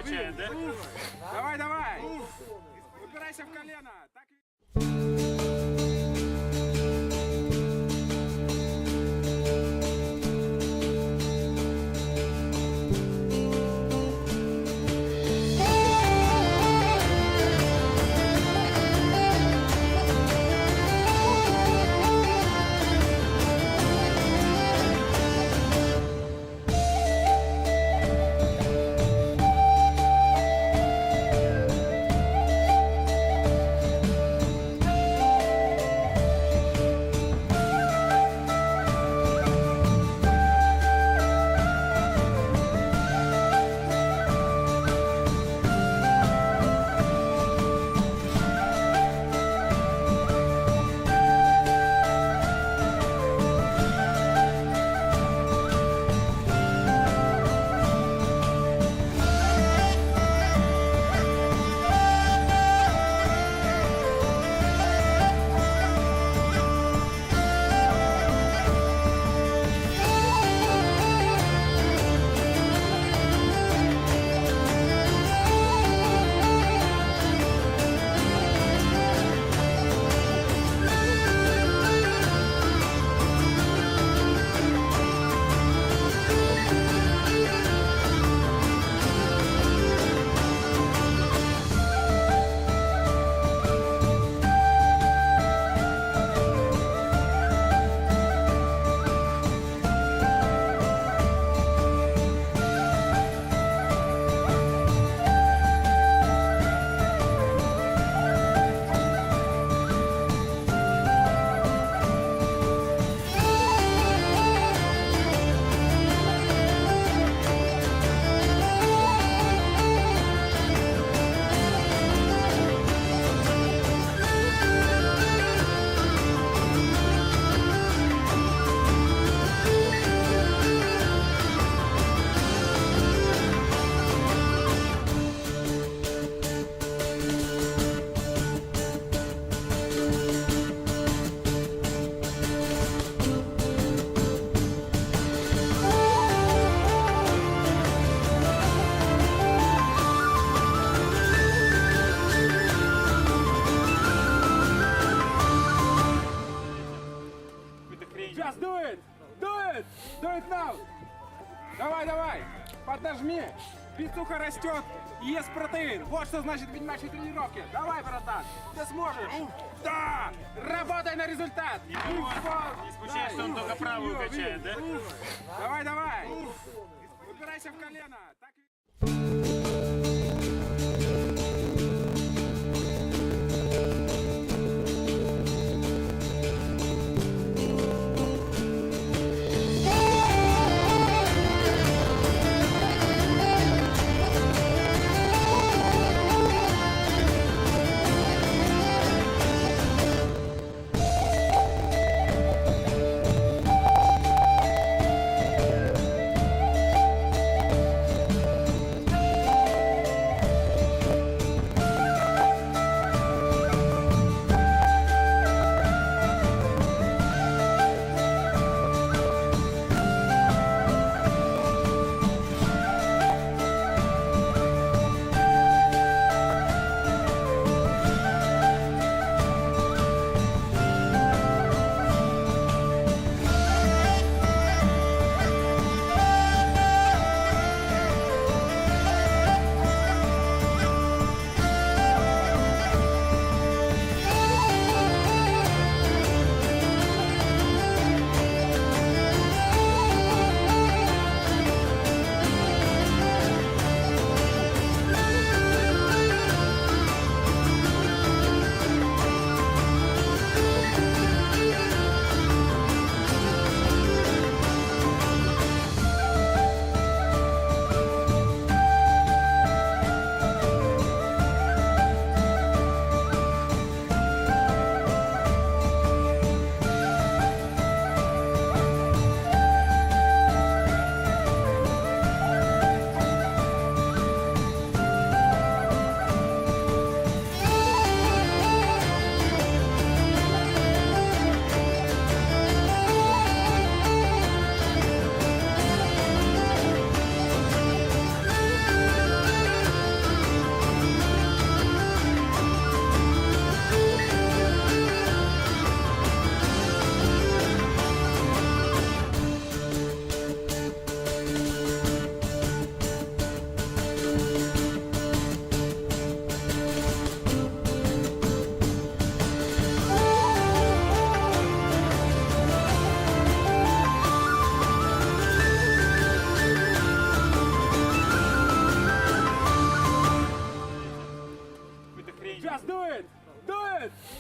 качает, да? Давай, давай. Упирайся в колено. Так... Just do it! Do it! Do it now! Давай, давай! Поднажми! Пиццуха растет, ест протеин. Вот что значит ведьмачьи тренировки. Давай, братан! Ты сможешь! Да! Работай на результат! Не смущай, что он только правую качает, да? Давай, давай! Упирайся в колено! Так...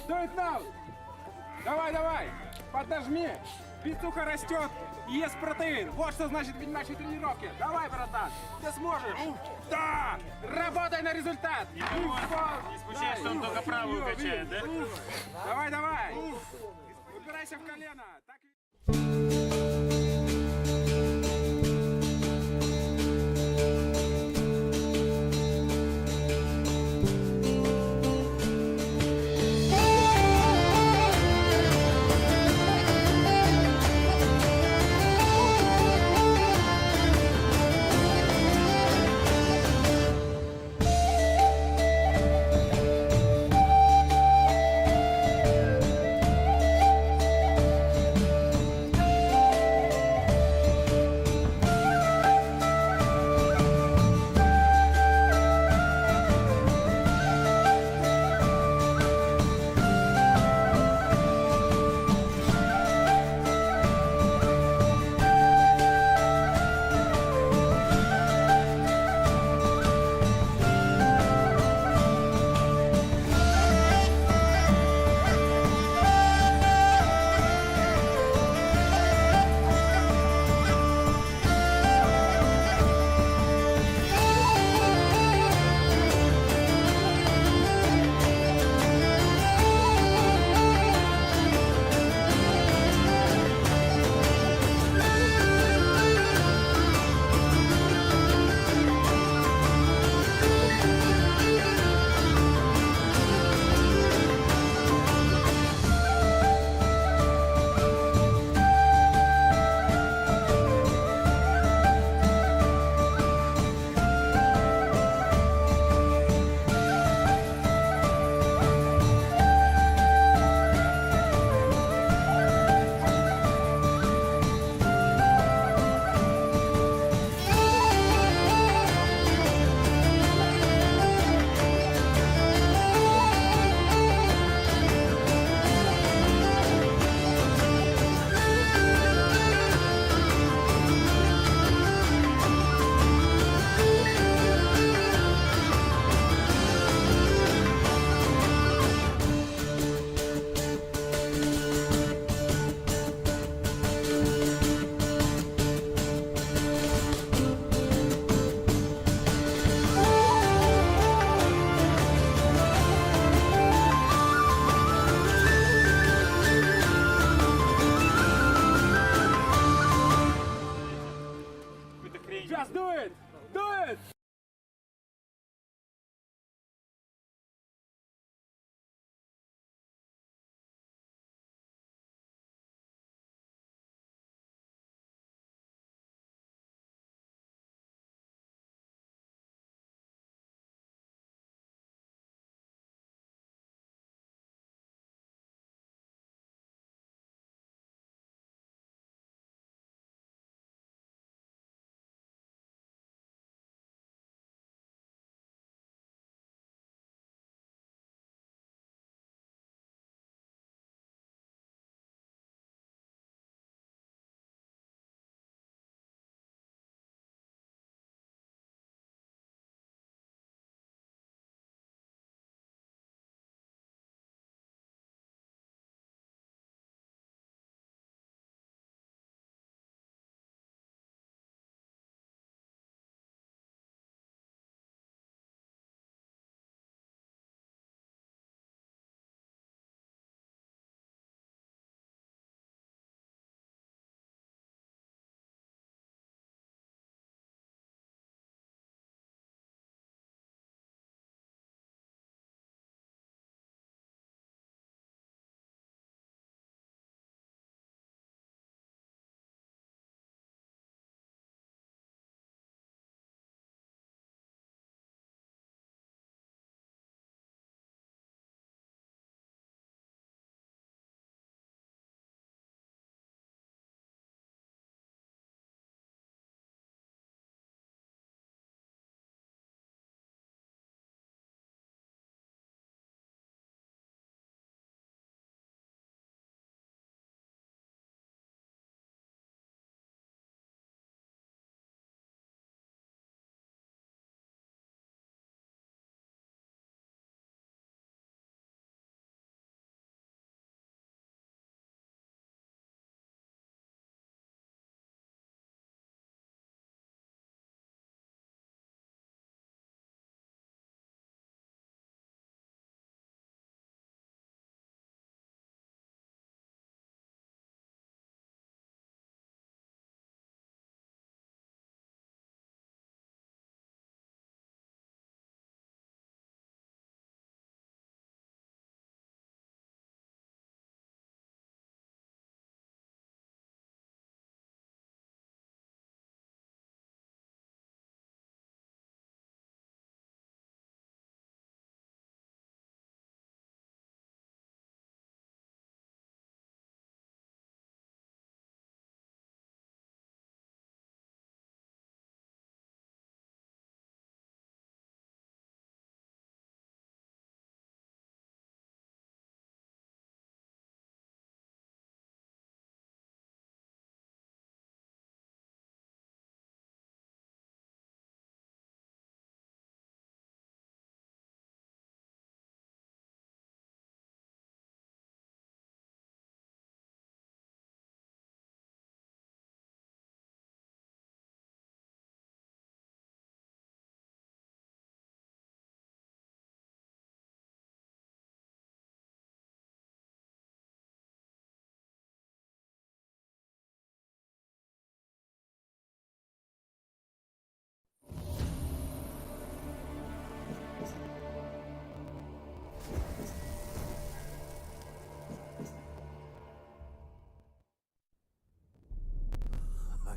Do it now! Давай, давай! Поднажми! Пиццуха растет и ест протеин. Вот что значит ведьмачьи тренировки. Давай, братан! Ты сможешь! Да! Работай на результат! Не смущай, что он только правую качает, да? Давай, давай! Упирайся в колено! Так...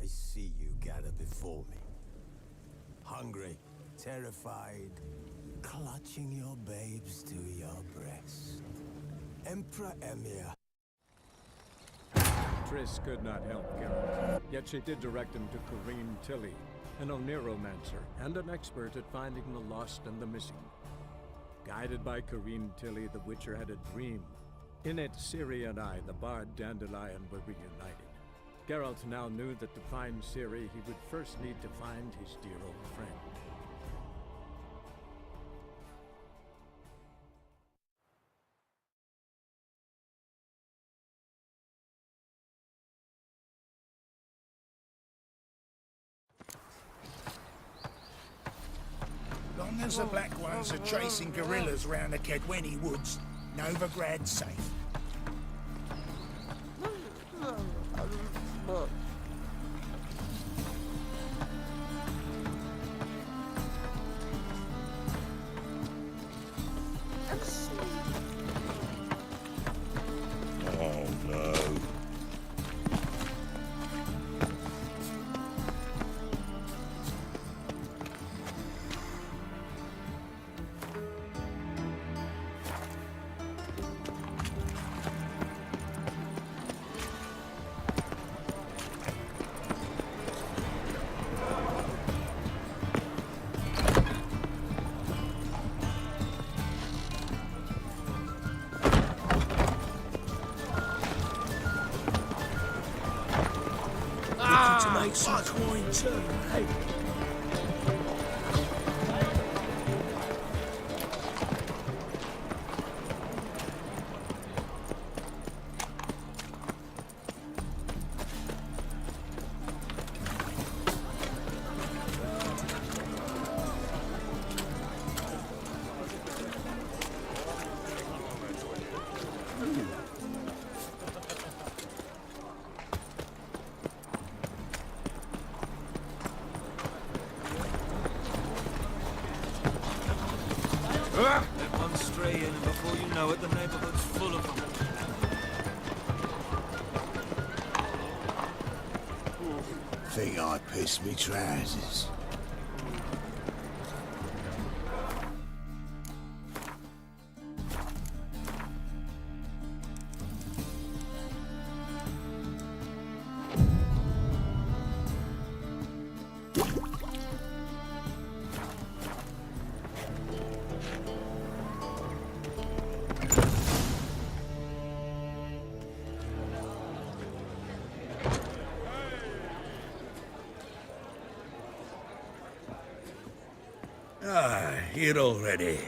I see you gather before me. Hungry, terrified, clutching your babes to your breast. Emperor Emir. Triss could not help Geralt, yet she did direct him to Corrine Tilly, an Oniromancer and an expert at finding the lost and the missing. Guided by Corrine Tilly, the Witcher had a dream. In it, Ciri and I, the bard Dandelion, were reunited. Geralt now knew that to find Ciri, he would first need to find his dear old friend. Long as the Black Ones are chasing guerrillas round the Kedweni woods, Novigrad's safe. Oh no. To make some coin too, hey? Let one stray in, and before you know it, the neighborhood's full of them. Think I pissed me trousers. Here already.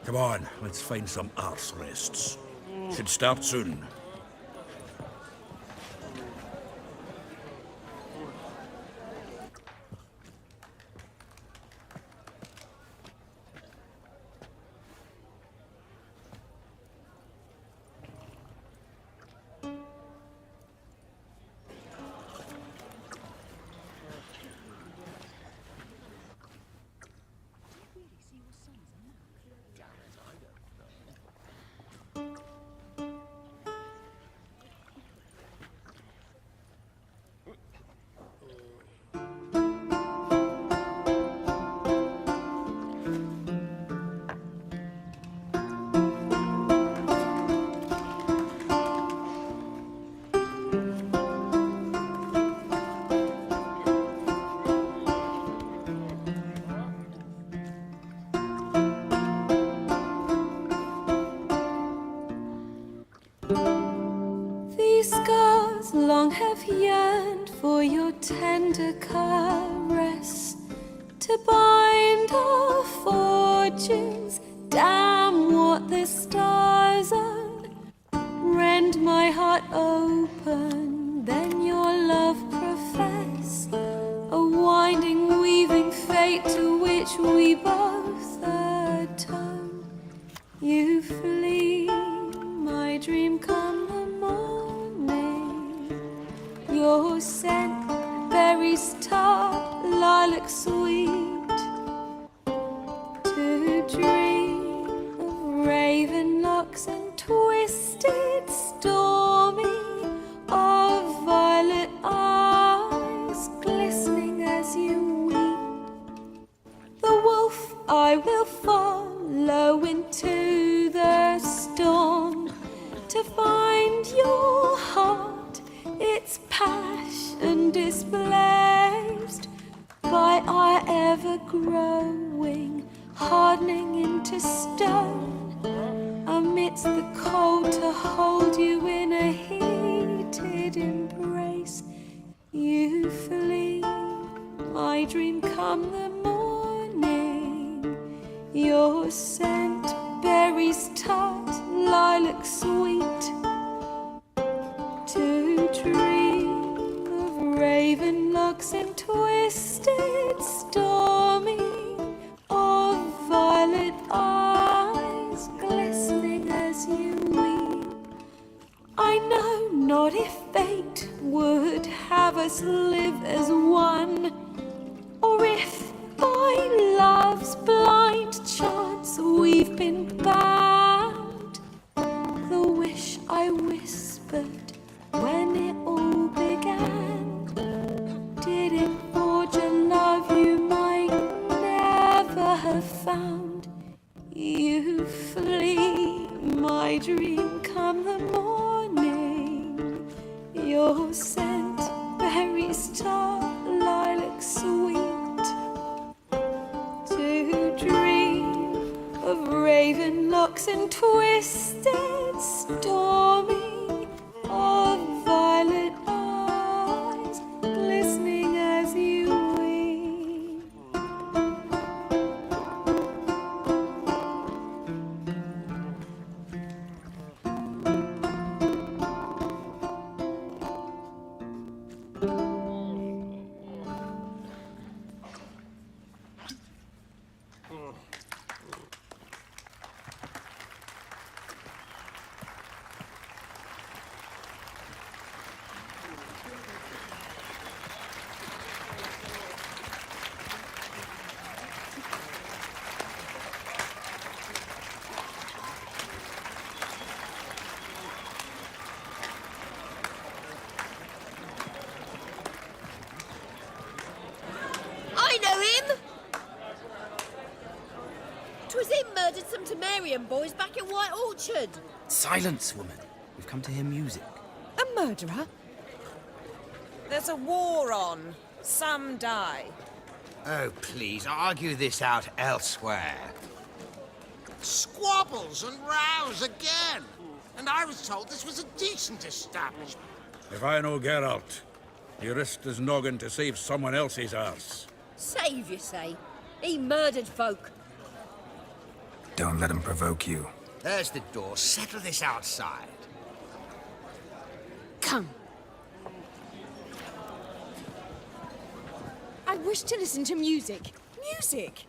Come on, let's find some arse rests. Should start soon. These scars long have yearned for your tender caress, to bind our fortunes. Damn what the stars own. Rend my heart open, then your love profess, a winding, weaving fate to which we both atone. You flee, my dream come the morning. Your scent, berries tart, lilac sweet. To dream of raven locks and twisted, stormy, of violet eyes I will follow into the storm to find your heart, its passion displaced by our ever-growing, hardening into stone, amidst the cold to hold you in a heated embrace. You flee, my dream come the morning, your scent, berries tart, lilac sweet, to dream of raven locks and twisted, stormy, of violet eyes glistening as you weep. I know not if fate would have us live as one, or if by love's blind chance we've been bound. The wish I whispered when it all began, did it forge a love you might never have found? You flee, my dream come the morning, your scent, berries tart, lilac sweet, to dream of raven locks and twisted, stormy, of violet eyes glistening as you weep. I know him! 'Twas him murdered some Temerian boys back in White Orchard. Silence, woman. We've come to hear music. A murderer? There's a war on. Some die. Oh, please, argue this out elsewhere. Squabbles and rows again. And I was told this was a decent establishment. If I know Geralt, he risked his noggin to save someone else's arse. Save, you say? He murdered folk. Don't let him provoke you. There's the door. Settle this outside. Come. I wish to listen to music. Music!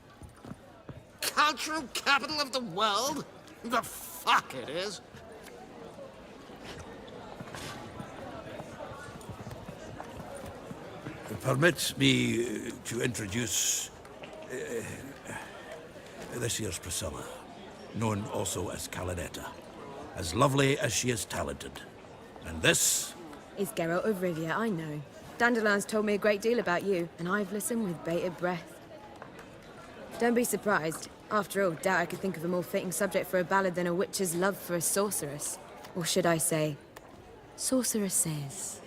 Cultural capital of the world? The fuck it is. Permit me to introduce this here's Priscilla, known also as Calinetta. As lovely as she is talented. And this? Is Geralt of Rivia, I know. Dandelion's told me a great deal about you, and I've listened with bated breath. Don't be surprised. After all, doubt I could think of a more fitting subject for a ballad than a witch's love for a sorceress. Or should I say, sorceresses.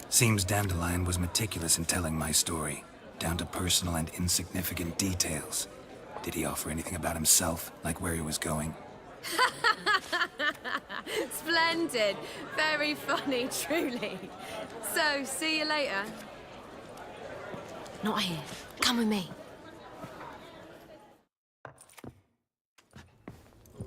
Seems Dandelion was meticulous in telling my story, down to personal and insignificant details. Did he offer anything about himself, like where he was going? Splendid. Very funny, truly. So, see you later. Not here. Come with me.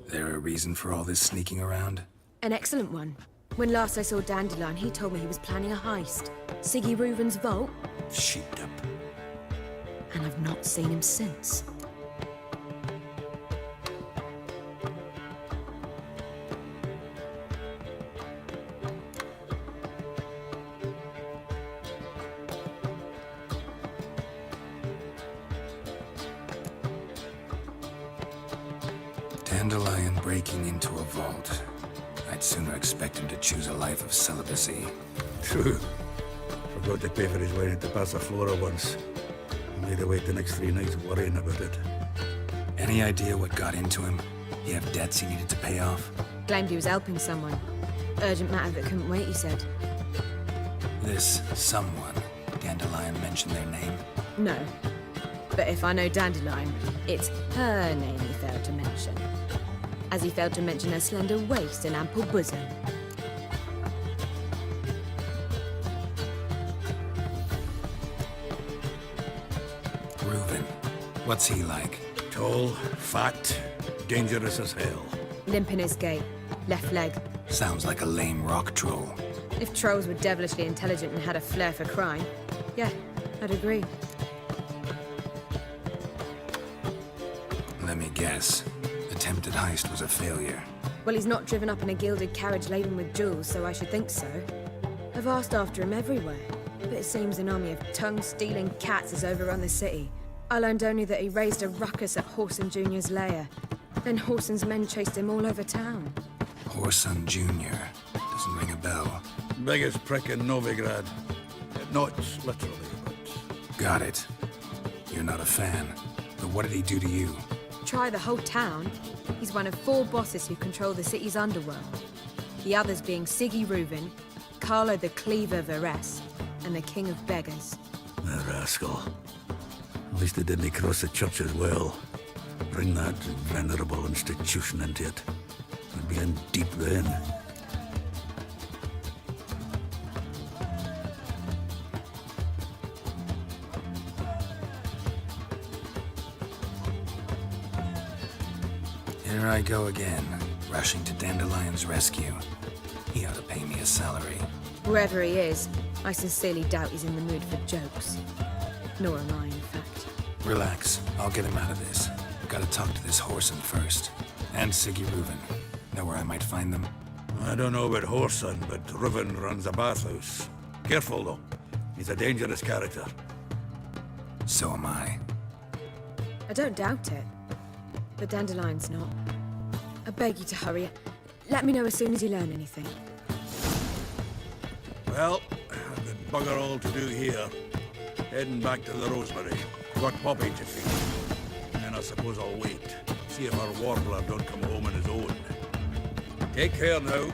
There a reason for all this sneaking around? An excellent one. When last I saw Dandelion, he told me he was planning a heist. Siggy Reuven's vault. Sheeped up. And I've not seen him since. Dandelion breaking into a vault. I'd sooner expect him to choose a life of celibacy. True. Forgot to pay for his wedding to Passiflora once. Made her wait the next 3 nights worrying about it. Any idea what got into him? He have debts he needed to pay off? Claimed he was helping someone. Urgent matter that couldn't wait, he said. This someone, Dandelion mentioned their name? No. But if I know Dandelion, it's her name he failed to mention. As he failed to mention her slender waist and ample bosom. Reuven. What's he like? Tall, fat, dangerous as hell. Limp in his gait. Left leg. Sounds like a lame rock troll. If trolls were devilishly intelligent and had a flair for crime, yeah, I'd agree. Let me guess. Attempted heist was a failure. Well, he's not driven up in a gilded carriage laden with jewels, so I should think so. I've asked after him everywhere, but it seems an army of tongue-stealing cats has overrun the city. I learned only that he raised a ruckus at Whoreson Jr.'s lair. Then Whoreson's men chased him all over town. Whoreson Jr. Doesn't ring a bell. Biggest prick in Novigrad. Not literally, but... Got it. You're not a fan. But what did he do to you? Try the whole town. He's one of 4 bosses who control the city's underworld. The others being Siggy Reuven, Carlo the Cleaver Varese, and the King of Beggars. The rascal. At least they didn't cross the church as well. Bring that venerable institution into it. I'd be in deep then. Here I go again, rushing to Dandelion's rescue. He ought to pay me a salary. Whoever he is, I sincerely doubt he's in the mood for jokes. Nor am I, in fact. Relax, I'll get him out of this. Gotta talk to this Whoreson first. And Siggy Reuven. Know where I might find them? I don't know about Whoreson, but Reuven runs a bathhouse. Careful, though. He's a dangerous character. So am I. I don't doubt it. But Dandelion's not. I beg you to hurry. Let me know as soon as you learn anything. Well, I've got bugger all to do here. Heading back to the Rosemary. Got Poppy to feed. And then I suppose I'll wait. See if our warbler don't come home on his own. Take care now.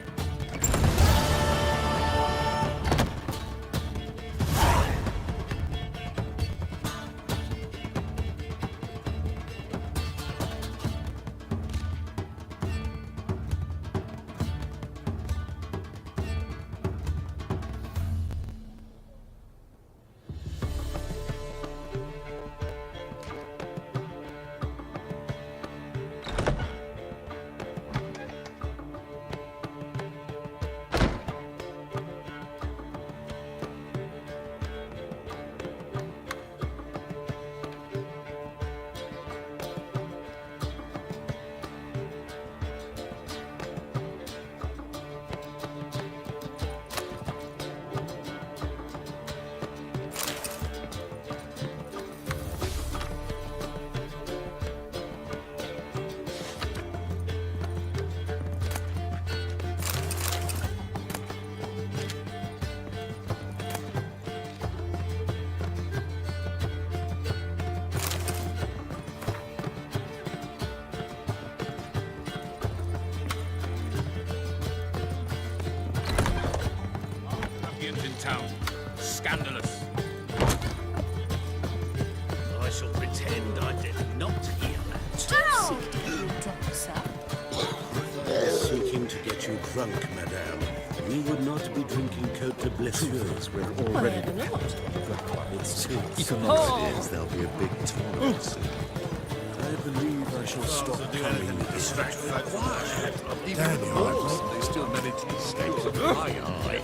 Town. Scandalous. I shall pretend I did not hear that. Ow! Seeking to get you drunk, madame. We would not be drinking Cote de Blessures. We're already... It's too... Oh. There'll be a big tournament. I believe I shall stop coming with this. They still manage to escape my eye.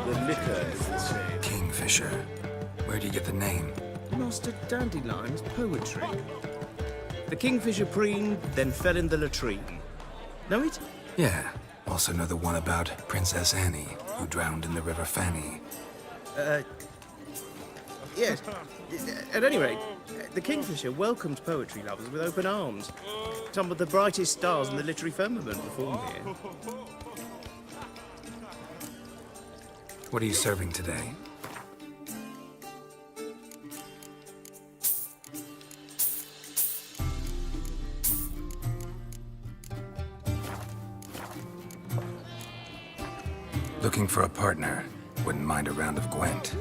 The liquor is the same. Kingfisher. Where do you get the name? Master Dandelion's poetry. The kingfisher preened, then fell in the latrine. Know it? Yeah. Also know the one about Princess Annie, who drowned in the River Fanny. Yes. At any rate, the Kingfisher welcomes poetry lovers with open arms. Some of the brightest stars in the literary firmament perform here. What are you serving today? Looking for a partner. Wouldn't mind a round of Gwent.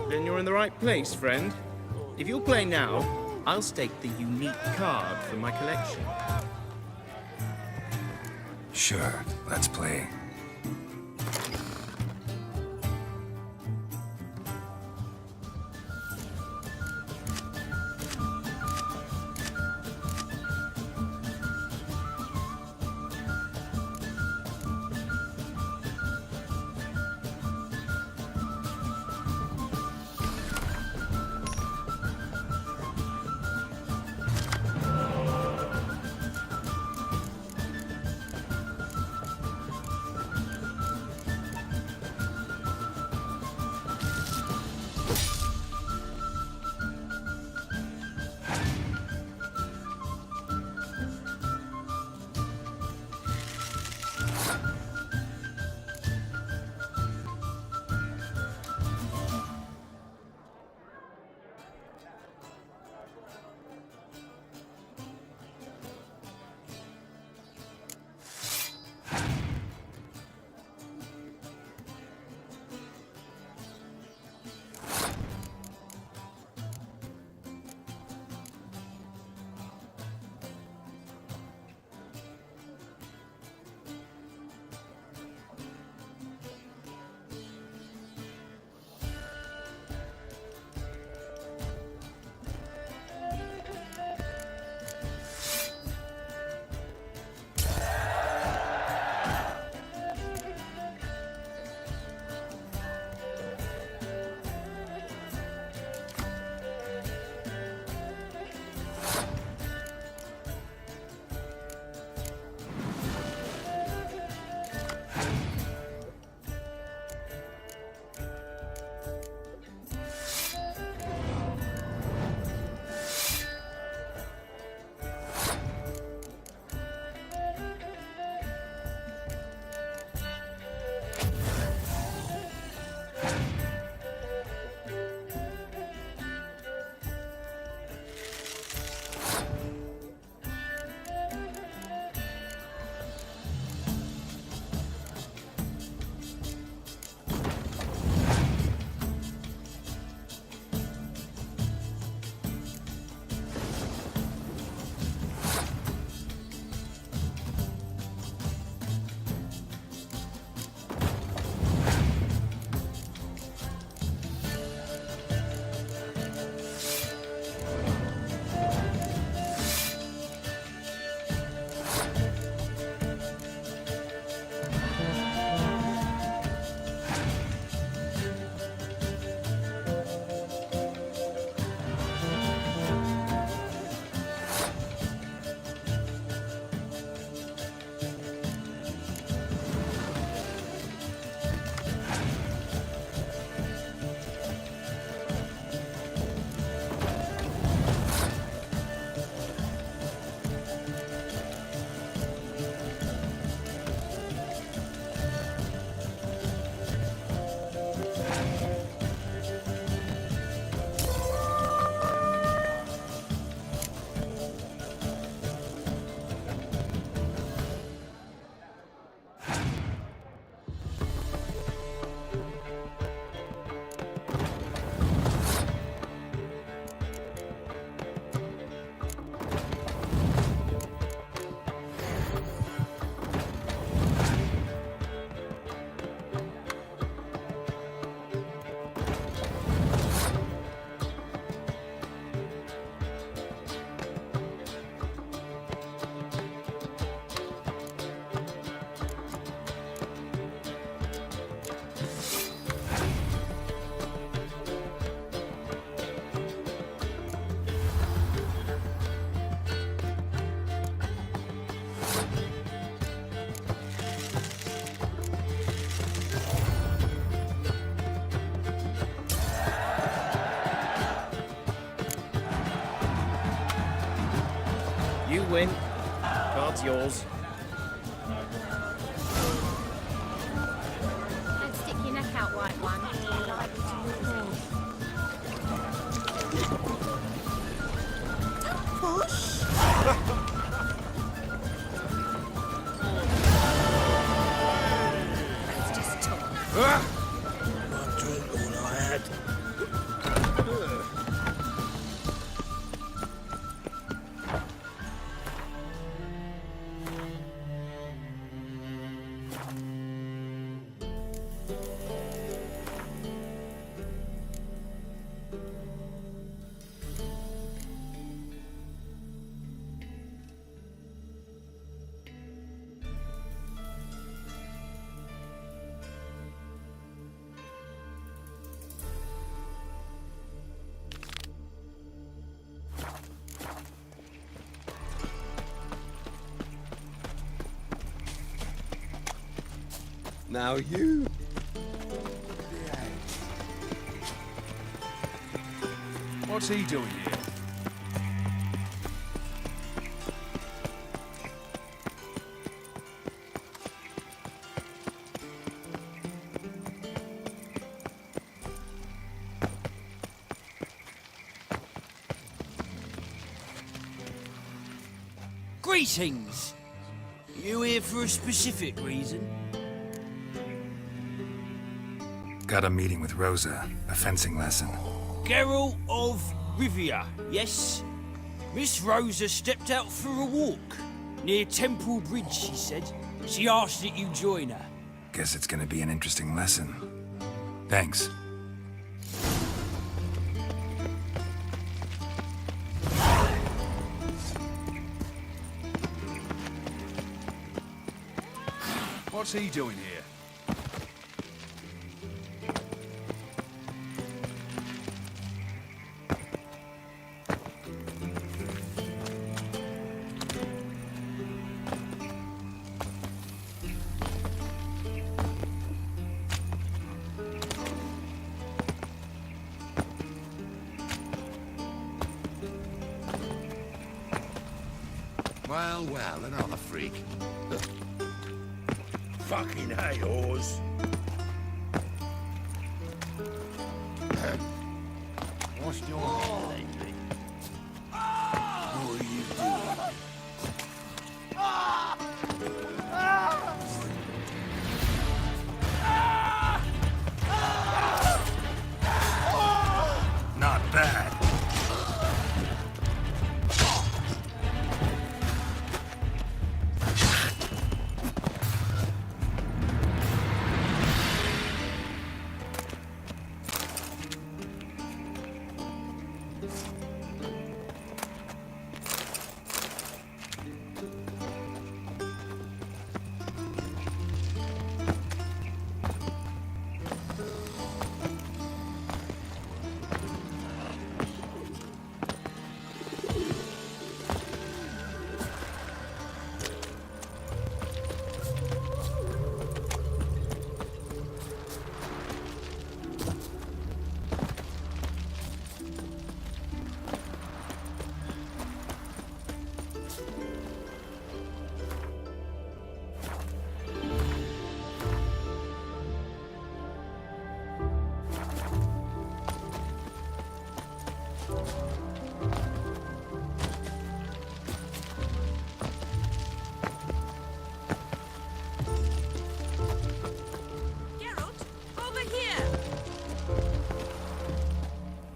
Then you're in the right place, friend. If you'll play now, I'll stake the unique card from my collection. Sure, let's play. win. Card's yours. Don't stick your neck out, white one. That's just talk. Not drunk all I had. Now you. What's he doing here? Greetings. You here for a specific reason? Got a meeting with Rosa, a fencing lesson. Geralt of Rivia, yes? Miss Rosa stepped out for a walk. Near Temple Bridge, she said. She asked that you join her. Guess it's gonna be an interesting lesson. Thanks. What's he doing here? Well, another freak. Fucking hey, Oz. What's your hair lately? What are you doing? Not bad.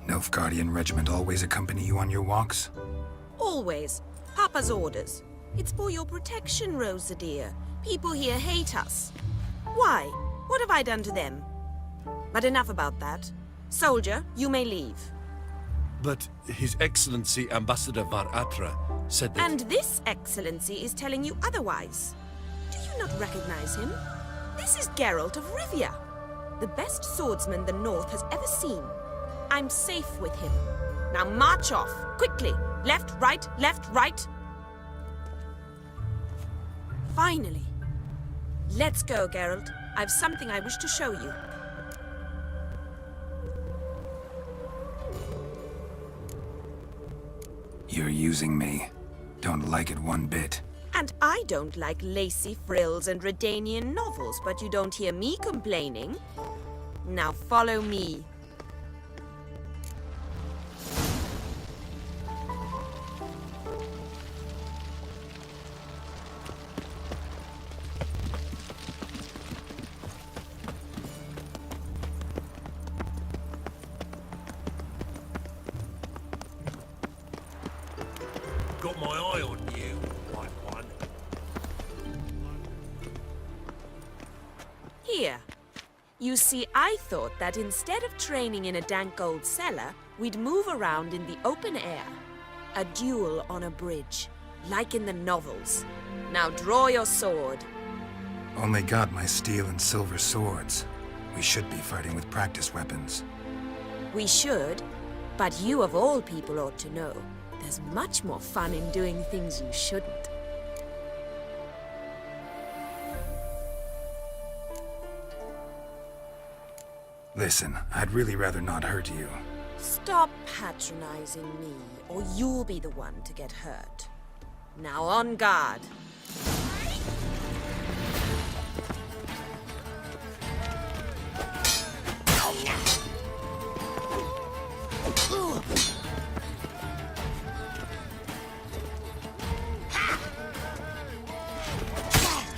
Nilfgaardian regiment always accompany you on your walks? Always. Papa's orders. It's for your protection, Rosa dear. People here hate us. Why? What have I done to them? But enough about that. Soldier, you may leave. But His Excellency Ambassador Var Atra said that... And this excellency is telling you otherwise. Do you not recognize him? This is Geralt of Rivia, the best swordsman the North has ever seen. I'm safe with him. Now march off, quickly. Left, right, left, right. Finally. Let's go, Geralt. I've something I wish to show you. You're using me. Don't like it one bit. And I don't like lacy frills and Redanian novels, but you don't hear me complaining. Now follow me. Got my eye on you, white one. Here. You see, I thought that instead of training in a dank old cellar, we'd move around in the open air. A duel on a bridge, like in the novels. Now draw your sword. Only got my steel and silver swords. We should be fighting with practice weapons. We should, but you of all people ought to know. There's much more fun in doing things you shouldn't. Listen, I'd really rather not hurt you. Stop patronizing me, or you'll be the one to get hurt. Now on guard.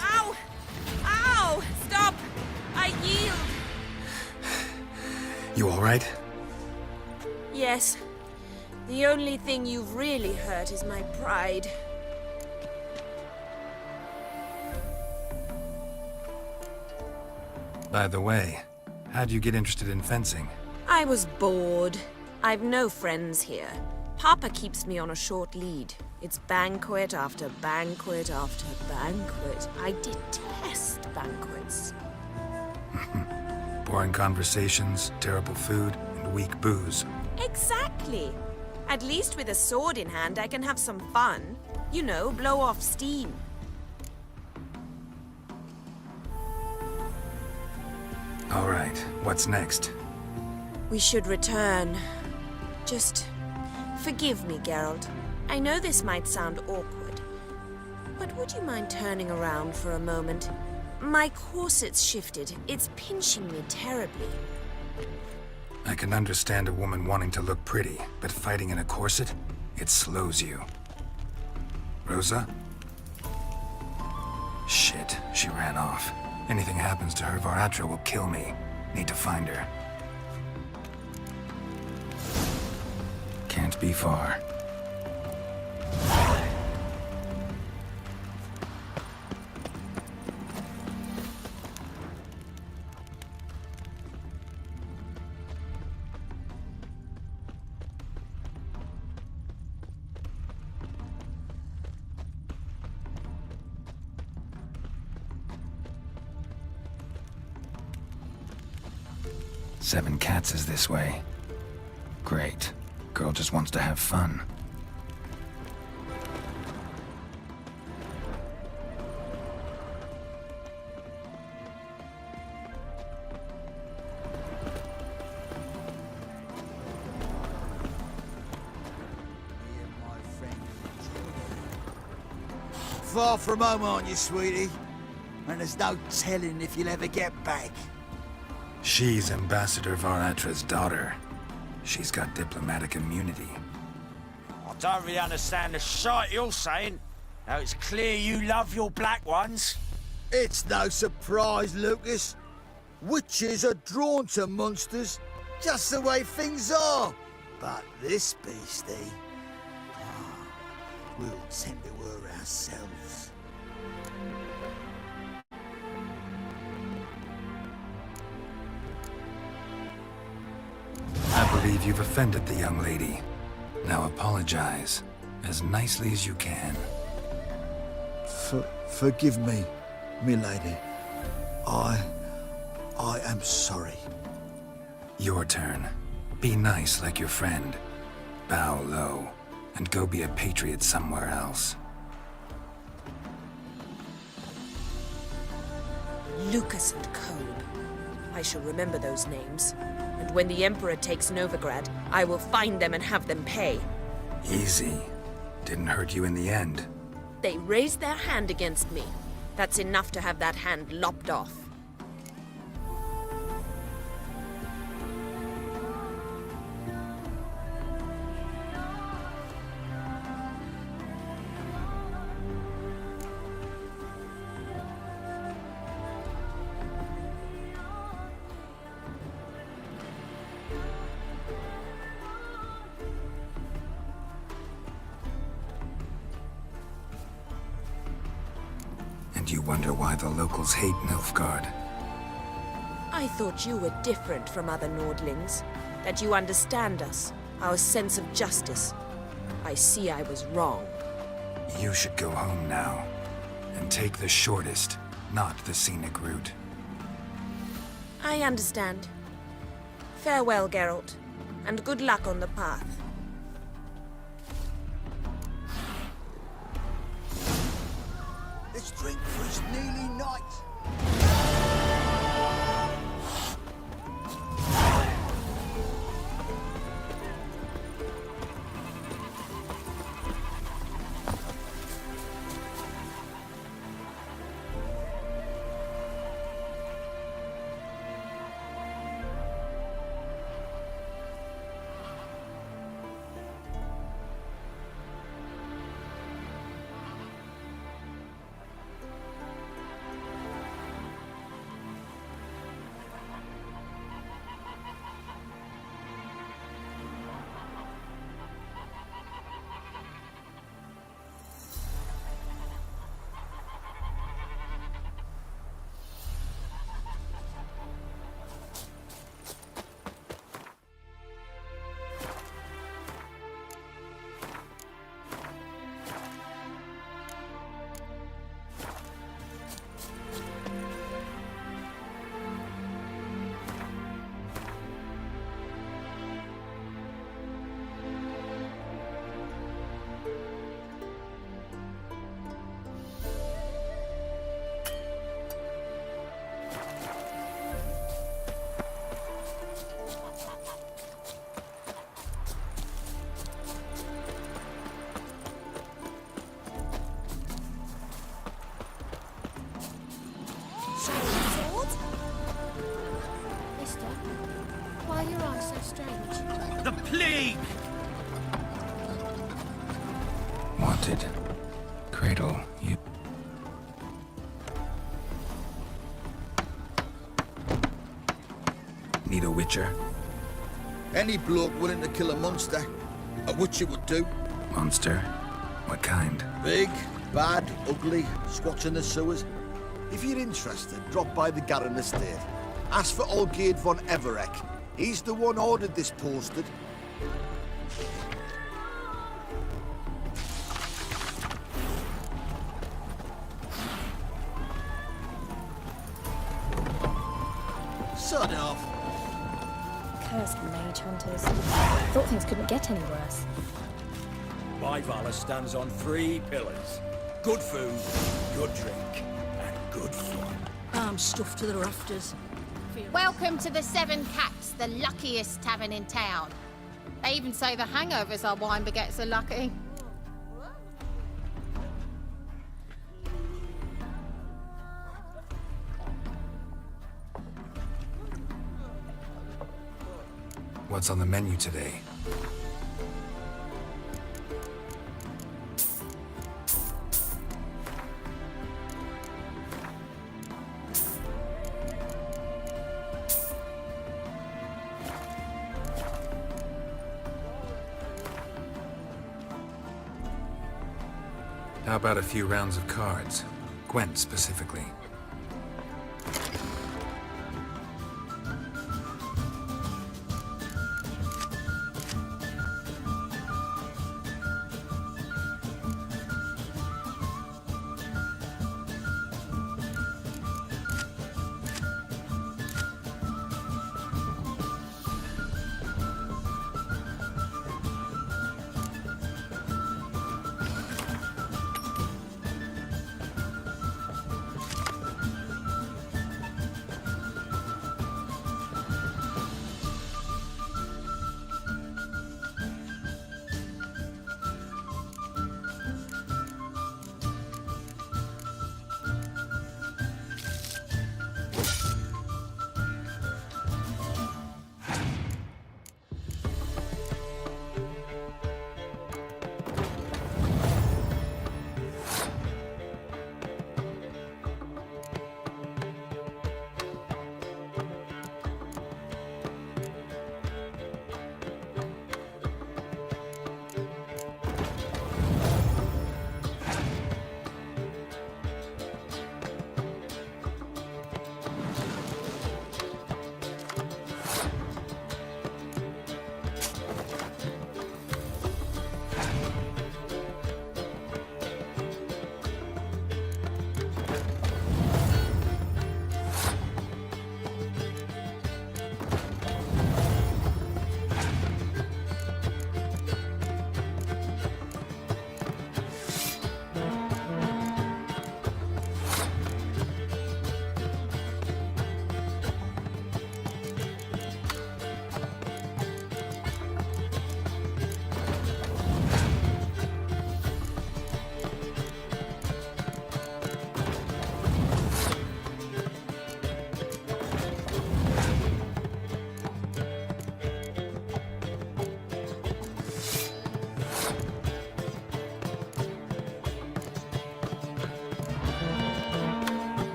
Ow! Ow! Stop! I yield! You all right? Yes. The only thing you've really hurt is my pride. By the way, how'd you get interested in fencing? I was bored. I've no friends here. Papa keeps me on a short lead. It's banquet after banquet after banquet. I detest banquets. Boring conversations, terrible food, and weak booze. Exactly. At least with a sword in hand, I can have some fun. You know, blow off steam. All right, what's next? We should return. Just forgive me, Geralt. I know this might sound awkward, but would you mind turning around for a moment? My corset's shifted. It's pinching me terribly. I can understand a woman wanting to look pretty, but fighting in a corset, it slows you. Rosa? Shit, she ran off. Anything happens to her, Var Attre will kill me. Need to find her. Can't be far. Seven Cats is this way. Great. Girl just wants to have fun. Far from home, aren't you, sweetie? And there's no telling if you'll ever get back. She's Ambassador Var Attre's daughter. She's got diplomatic immunity. I don't really understand the shite you're saying. Now it's clear you love your black ones. It's no surprise, Lucas. Witches are drawn to monsters, just the way things are. But this beastie, we'll tend to her ourselves. I believe you've offended the young lady. Now apologize, as nicely as you can. Forgive me, milady. I am sorry. Your turn. Be nice like your friend. Bow low, and go be a patriot somewhere else. Lucas and Kolb. I shall remember those names. And when the Emperor takes Novigrad, I will find them and have them pay. Easy. Didn't hurt you in the end. They raised their hand against me. That's enough to have that hand lopped off. And you wonder why the locals hate Nilfgaard. I thought you were different from other Nordlings. That you understand us, our sense of justice. I see I was wrong. You should go home now. And take the shortest, not the scenic route. I understand. Farewell, Geralt. And good luck on the path. Let's drink for it's nearly night. Mister, why are your eyes so strange? The plague! Wanted. Cradle, you... Need a witcher? Any bloke willing to kill a monster, a witcher would do. Monster? What kind? Big, bad, ugly, squats in the sewers. If you're interested, drop by the Garren estate. Ask for Olgierd von Everek. He's the one ordered this posted. Sod off. Cursed mage hunters. Thought things couldn't get any worse. My valor stands on 3 pillars. Good food, good drink, and good fun. I'm stuffed to the rafters. Welcome to the Seven Cats, the luckiest tavern in town. They even say the hangovers our wine baguettes are lucky. What's on the menu today? How about a few rounds of cards? Gwent specifically.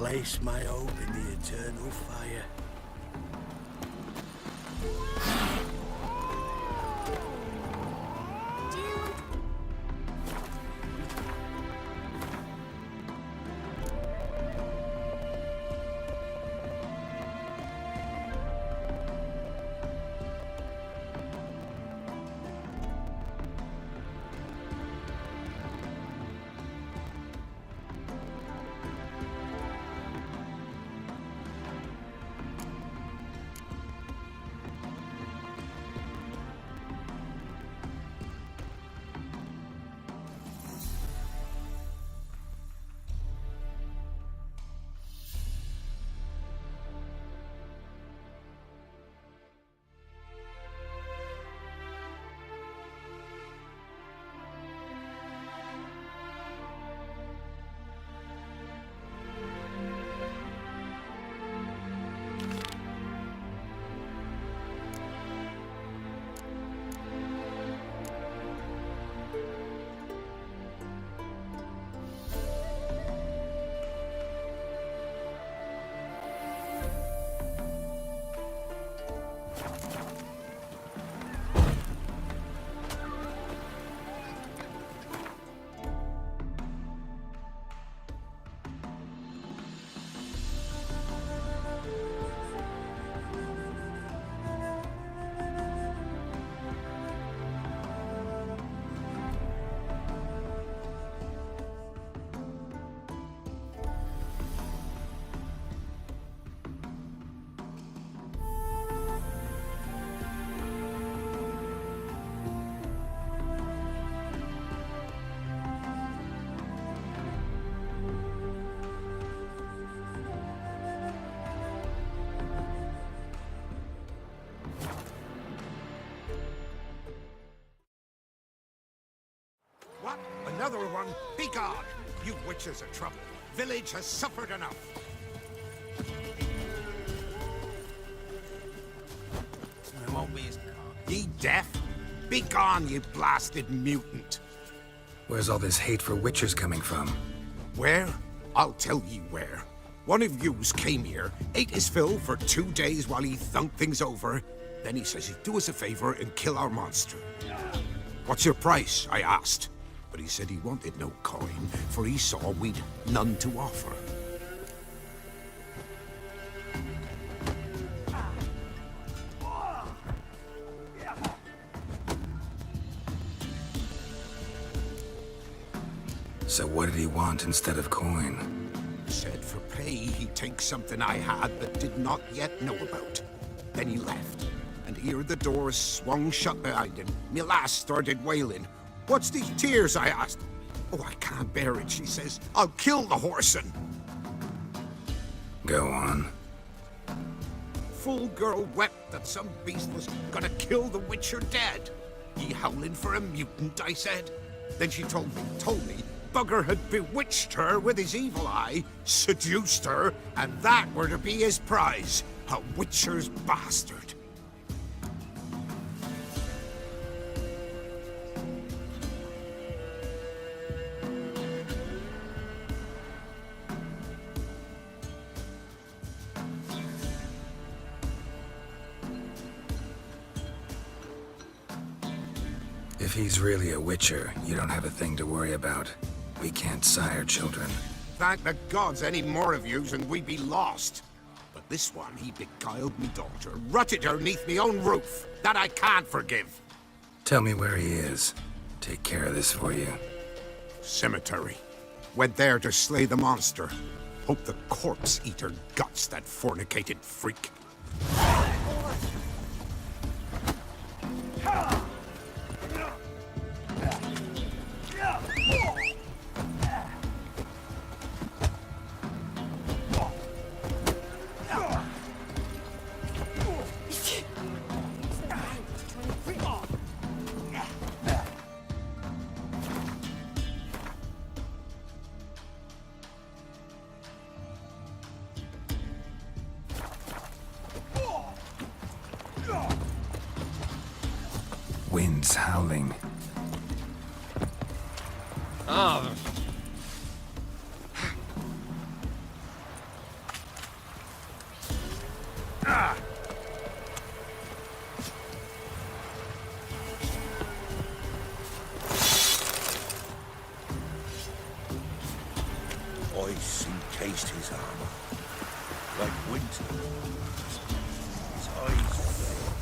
place my hope in the eternal fire. What? Another one? Begone! You witches are trouble. Village has suffered enough. I won't be as calm. Ye deaf? Begone, you blasted mutant! Where's all this hate for witchers coming from? Where? I'll tell ye where. One of yous came here, ate his fill for 2 days while he thunked things over. Then he says he'd do us a favor and kill our monster. What's your price? I asked. But he said he wanted no coin, for he saw we'd none to offer. So what did he want instead of coin? Said for pay he'd take something I had but did not yet know about. Then he left, and here the doors swung shut behind him. Me lass started wailing. What's these tears? I asked. Oh, I can't bear it, she says. I'll kill the whoreson. Go on. Full girl wept that some beast was gonna kill the witcher dead. Ye howling for a mutant, I said. Then she told me, Bugger had bewitched her with his evil eye, seduced her, and that were to be his prize. A witcher's bastard. If he's really a witcher, you don't have a thing to worry about. We can't sire children. Thank the gods any more of yous and we'd be lost. But this one, he beguiled me daughter, rutted her neath me own roof. That I can't forgive. Tell me where he is. Take care of this for you. Cemetery. Went there to slay the monster. Hope the corpse eater guts that fornicated freak. Wind's howling. ice encased his armor. Like winter, his eyes flame,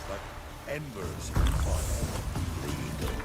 like embers in fire, bleed on.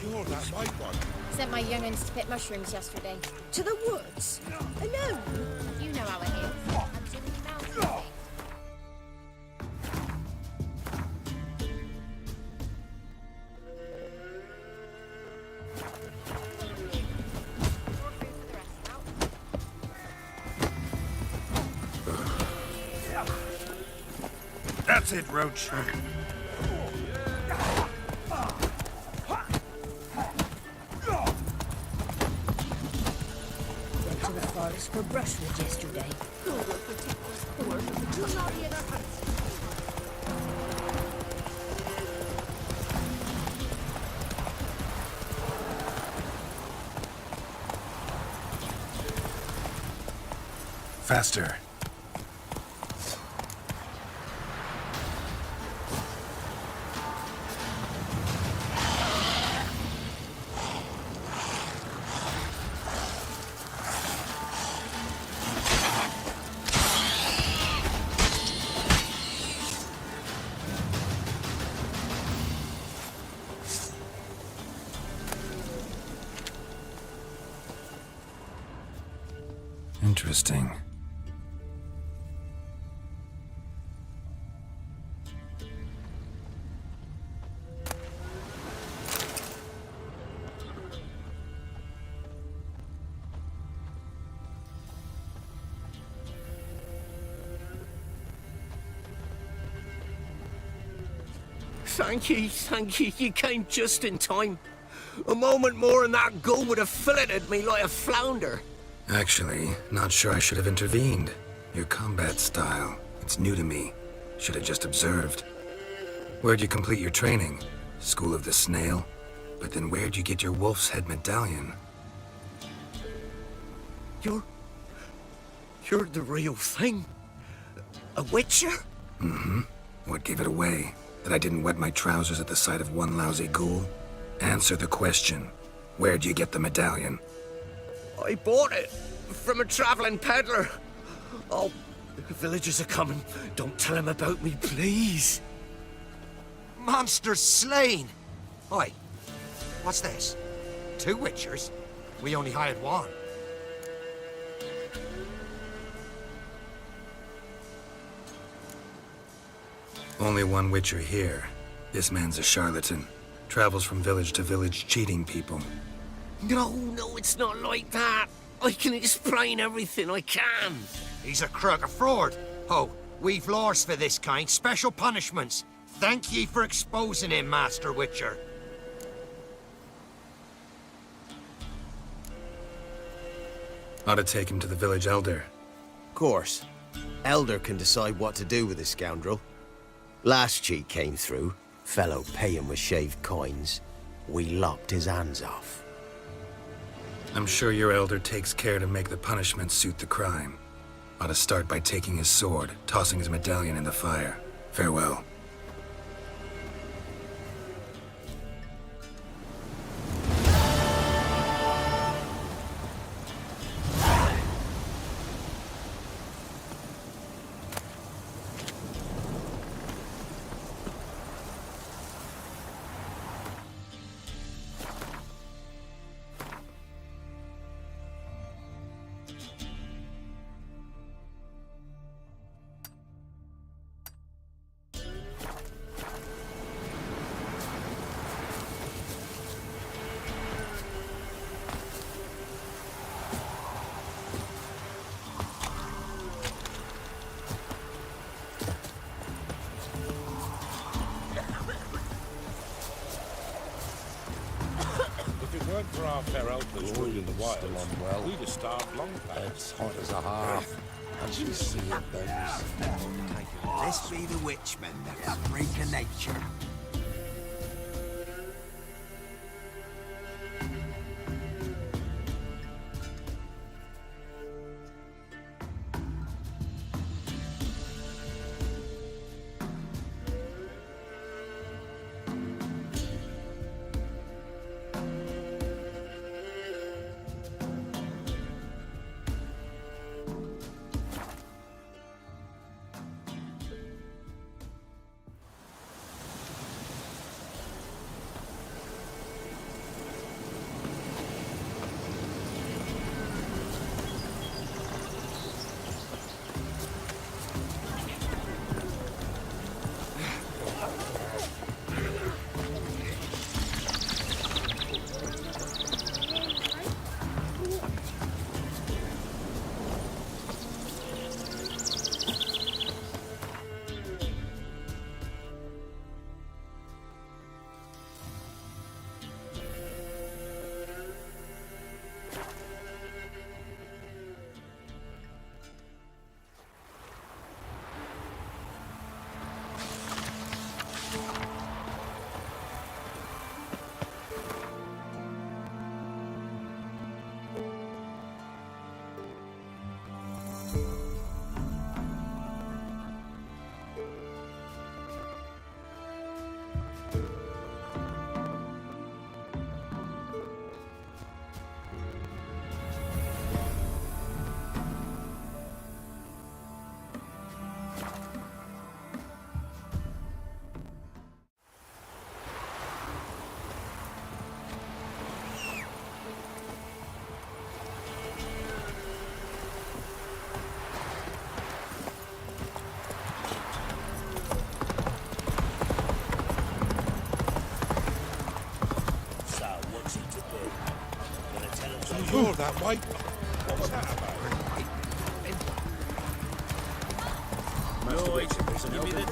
You're that white one. Sent my young'uns to pick mushrooms yesterday. To the woods? Alone? You know how it is. I'm doing mountain. That's it, Roach. Went to the forest for brushwood yesterday. Who will protect us poor from the Tulari and our hunts? Faster. Interesting. Thank you. You came just in time. A moment more and that gull would have filleted me like a flounder. Actually, not sure I should have intervened. Your combat style, it's new to me. Should have just observed. Where'd you complete your training? School of the Snail? But then where'd you get your wolf's head medallion? You're the real thing? A witcher? Mm-hmm. What gave it away? That I didn't wet my trousers at the sight of one lousy ghoul? Answer the question. Where'd you get the medallion? I bought it from a traveling peddler. Oh, the villagers are coming. Don't tell them about me, please. Monsters slain. Oi, what's this? 2 witchers? We only hired one. Only one witcher here. This man's a charlatan. Travels from village to village cheating people. No, it's not like that. I can explain everything I can. He's a crook, a fraud. Oh, we've laws for this kind, special punishments. Thank ye for exposing him, Master Witcher. Ought to take him to the village elder. Course. Elder can decide what to do with the scoundrel. Last cheat came through. Fellow pay him with shaved coins. We lopped his hands off. I'm sure your elder takes care to make the punishment suit the crime. Ought to start by taking his sword, tossing his medallion in the fire. Farewell. For our fair elders ruling the wilds, we'd have starved long past. It's hot as a half. And she's seeing things. This be the witchmen, a freak of nature. You're that white. What's that about? Lloyd, give me the...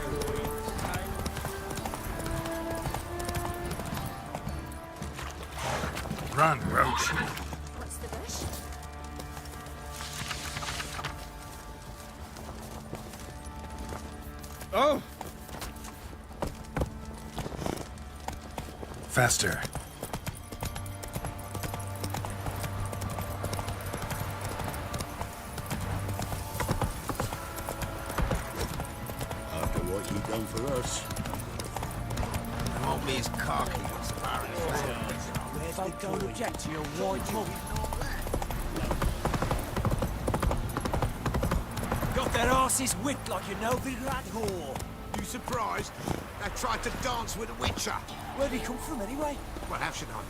Run, Roach. What's the rush? Oh! Faster. After what you've done for us, on me his car keys, apparently. Folk don't object to your white mug. Got their asses whipped like you know the rat whore. You surprised? They tried to dance with a witcher. Where'd he come from anyway? Well, how should I know?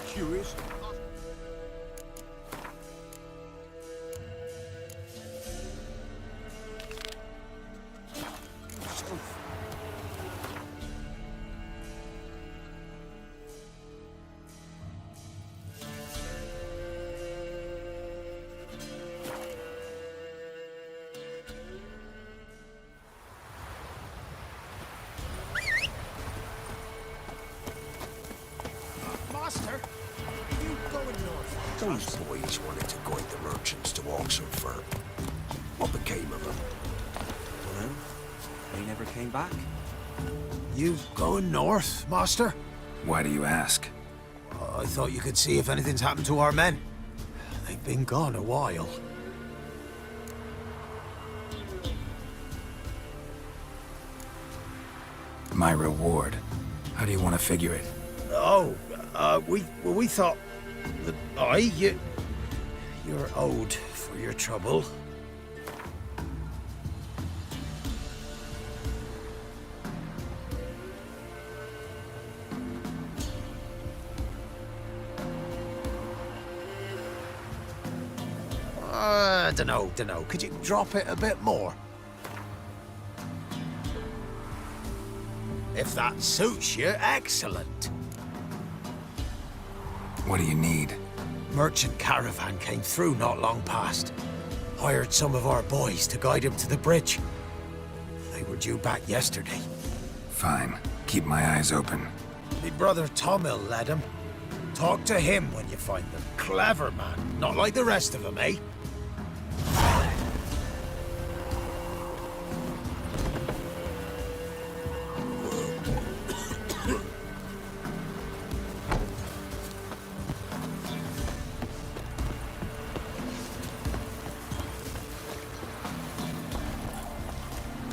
Curious. Master, you going north? Those boys wanted to guide the merchants to Oxford for... What became of them? Well, they never came back. You going north, Master? Why do you ask? I thought you could see if anything's happened to our men. They've been gone a while. My reward. How do you want to figure it? Oh, we thought that you're owed for your trouble. Dunno. Could you drop it a bit more? If that suits you, excellent. What do you need? Merchant caravan came through not long past. Hired some of our boys to guide him to the bridge. They were due back yesterday. Fine. Keep my eyes open. My brother Tomil led him. Talk to him when you find them. Clever man. Not like the rest of them, eh?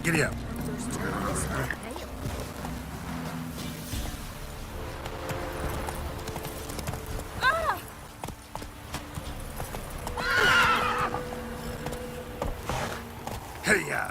Giddy up. Hey-ya!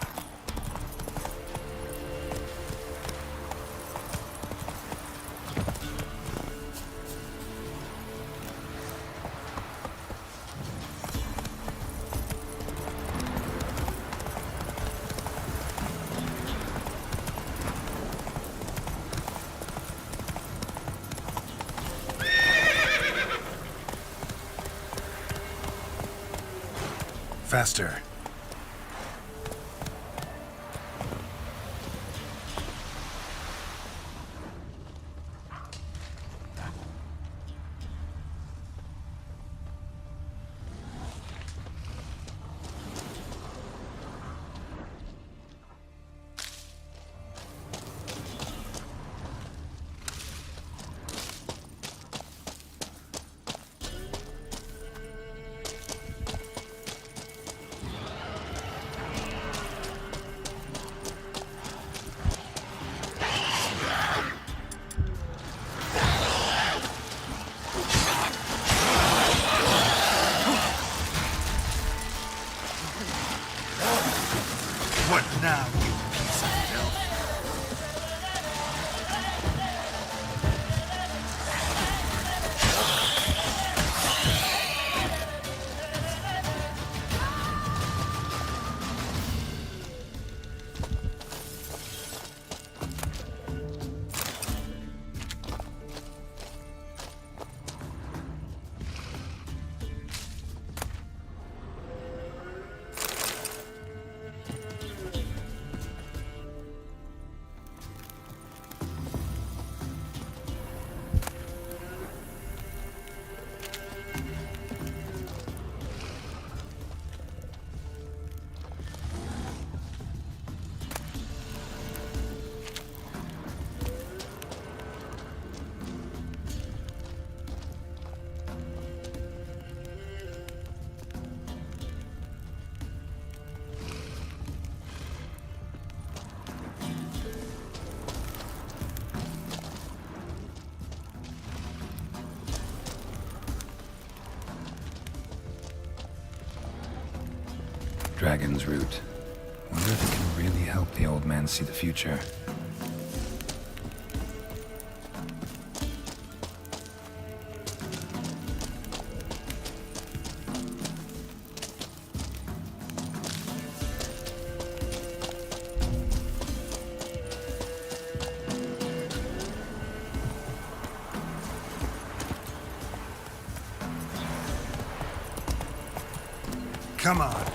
Faster. Dragon's Root. Wonder if it can really help the old man see the future. Come on.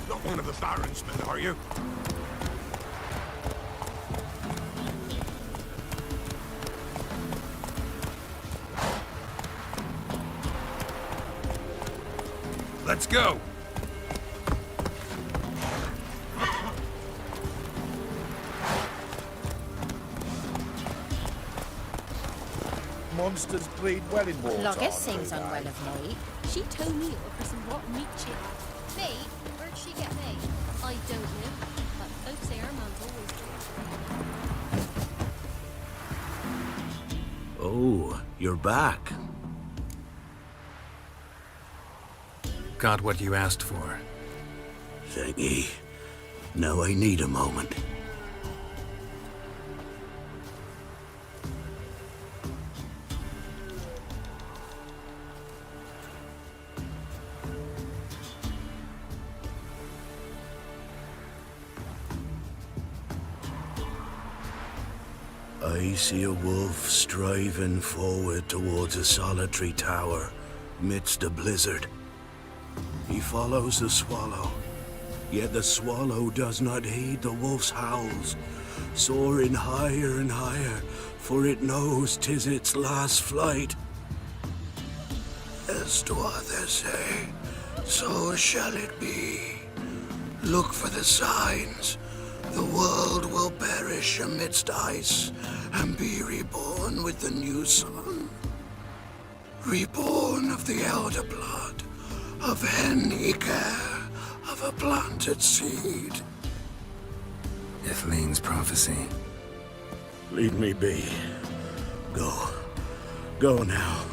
Not one of the Baron's men, are you? Let's go. Monsters breed well in war. Loggis sings unwell of me. She told me over for some what meat chip. Me? Where'd she get me? I don't know, but folks say our man's always Oh, you're back. Got what you asked for. Thank Now I need a moment. I see a wolf striving forward towards a solitary tower midst a blizzard. He follows the swallow, yet the swallow does not heed the wolf's howls, soaring higher and higher, for it knows 'tis its last flight. As to others say, so shall it be. Look for the signs. The world will perish amidst ice and be reborn with the new sun. Reborn of the elder blood, of Henniker, of a planted seed. Ithlinne's prophecy. Leave me be. Go. Go now.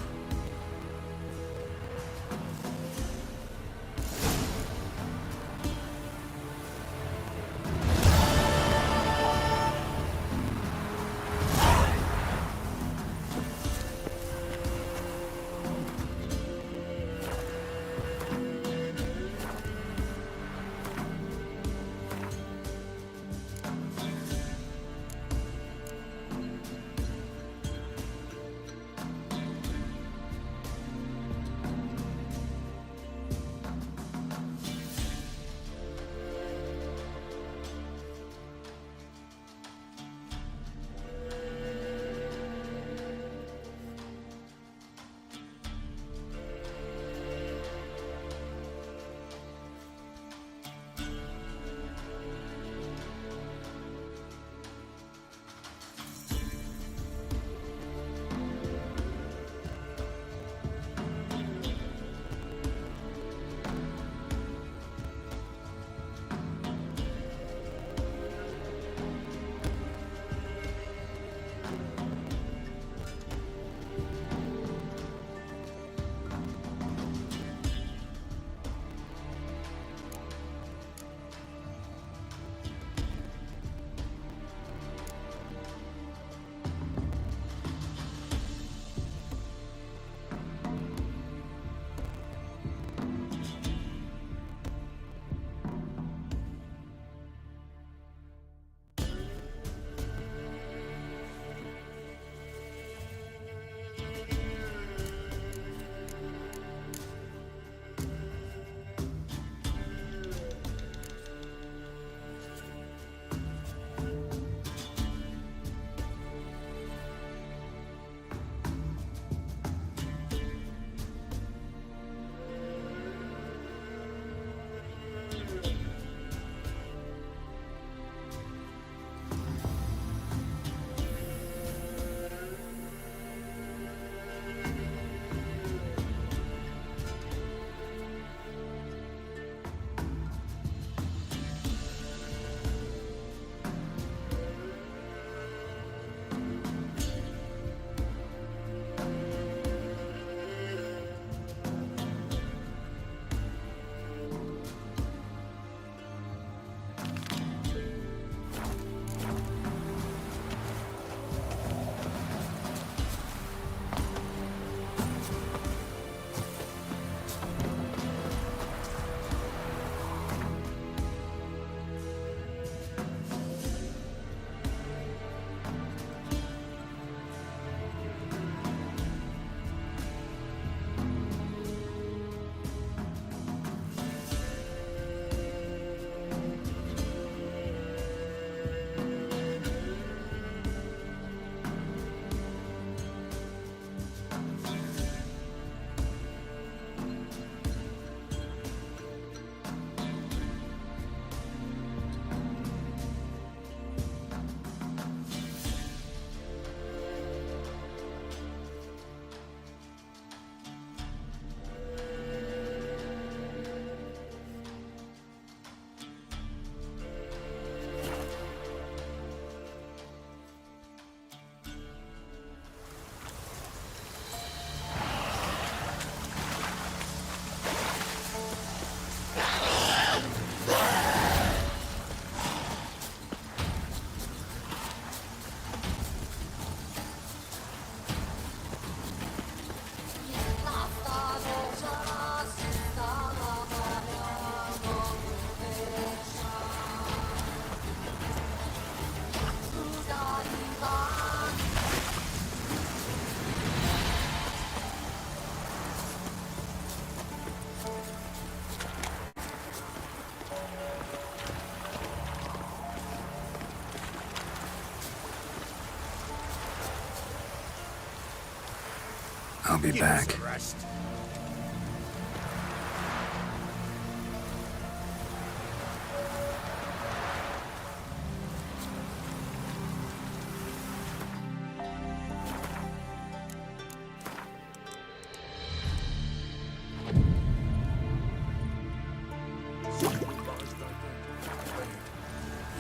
I'll be back.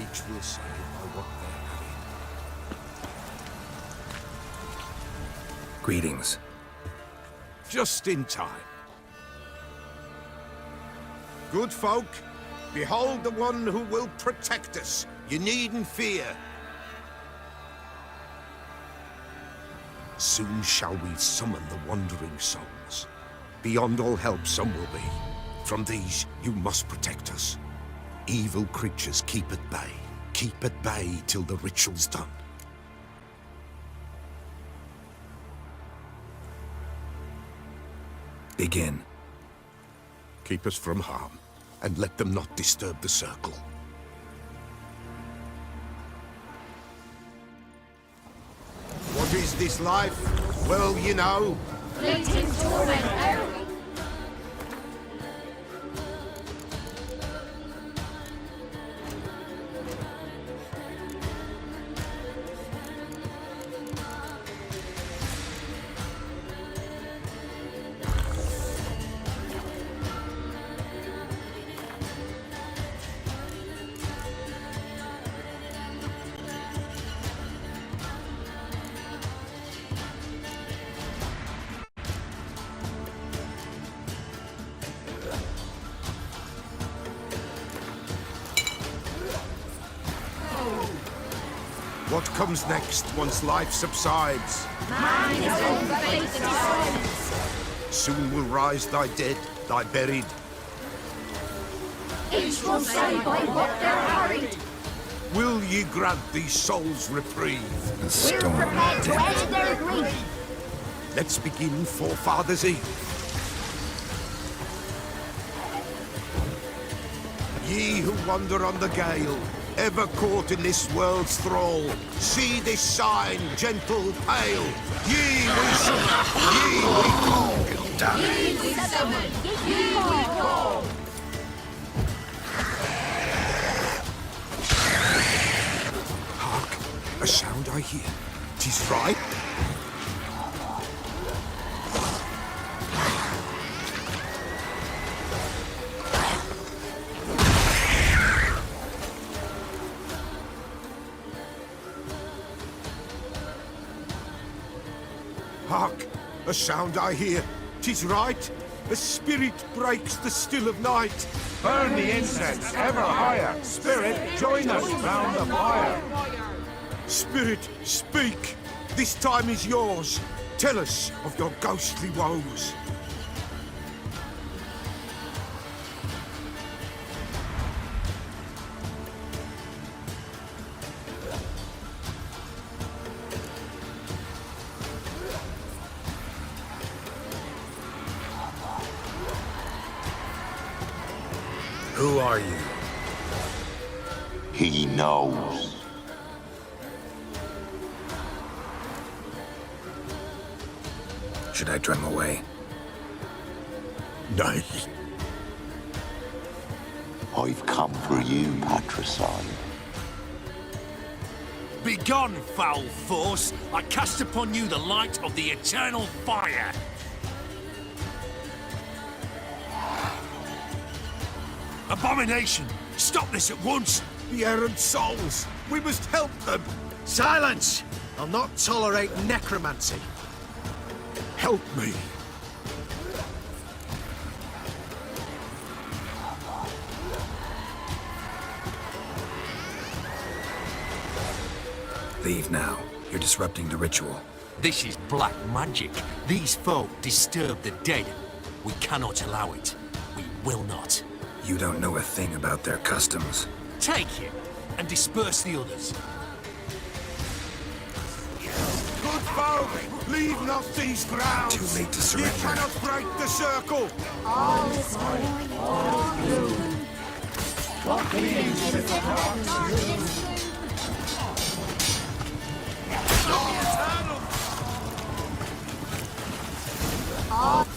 Each will say by what they're having. Greetings. Just in time. Good folk, behold the one who will protect us. You needn't fear. Soon shall we summon the wandering souls. Beyond all help some will be. From these you must protect us. Evil creatures keep at bay. Keep at bay till the ritual's done. Begin. Keep us from harm, and let them not disturb the circle. What is this life? Well, you know. Fleeting torment only. What comes next once life subsides? Man is all the fate that decides. Soon will rise thy dead, thy buried. Each will say by what they're hurried. Will ye grant these souls reprieve? We're prepared to end their grief. Let's begin Forefathers' Eve. Ye who wander on the gale, ever caught in this world's thrall, see this sign, gentle, pale. Ye we summon, ye we call. Ye we summon, ye we call. Hark, a sound I hear. 'Tis right. Hark! A sound I hear. 'Tis right. A spirit breaks the still of night. Burn the incense ever higher. Spirit, join us round the fire. Spirit, speak. This time is yours. Tell us of your ghostly woes. Who are you? He knows. Should I drum away? Nay. I've come for you, patricide. Begone, foul force! I cast upon you the light of the eternal fire! Abomination! Stop this at once! The errant souls! We must help them! Silence! I'll not tolerate necromancy. Help me! Leave now. You're disrupting the ritual. This is black magic. These folk disturb the dead. We cannot allow it. We will not. You don't know a thing about their customs. Take him and disperse the others. Good folk, leave not these grounds. Too late to surrender. You cannot break the circle. All is white, all blue. What means the darkness?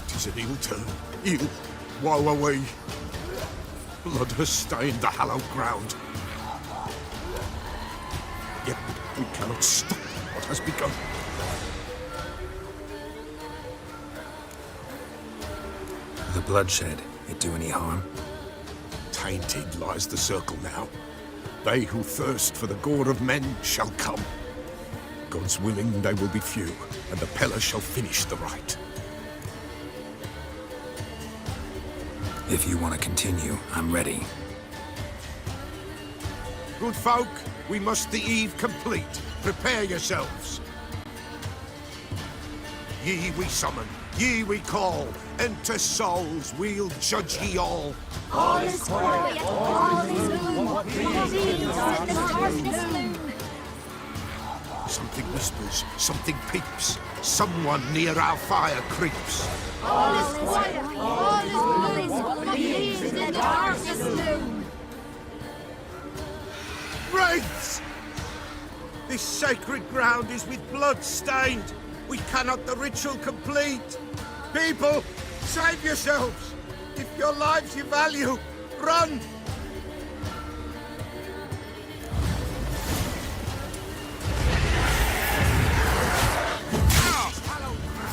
'Tis an ill turn. Ill. Woe away. Blood has stained the hallowed ground. Yet we cannot stop what has begun. The bloodshed, it do any harm? Tainted lies the circle now. They who thirst for the gore of men shall come. God's willing, they will be few, and the Pella shall finish the rite. If you want to continue, I'm ready. Good folk, we must the eve complete. Prepare yourselves. Ye we summon, ye we call. Enter souls, we'll judge ye all. All is quiet, all is gloom. What reveals in the darkness loom. Something whispers, something peeps. Someone near our fire creeps. All is quiet, all is gloom. What reveals in the darkness loom. Wraiths! This sacred ground is with blood stained. We cannot the ritual complete. People, save yourselves. If your lives you value, run!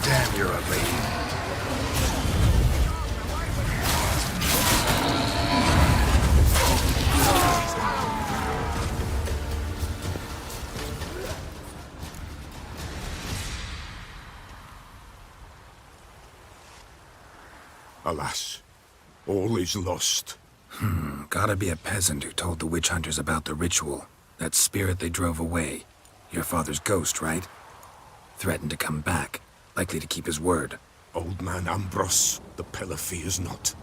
Damn, you're a lady. Alas, all is lost. Gotta be a peasant who told the witch hunters about the ritual. That spirit they drove away. Your father's ghost, right? Threatened to come back. Likely to keep his word. Old man Ambros, the Pella fears not.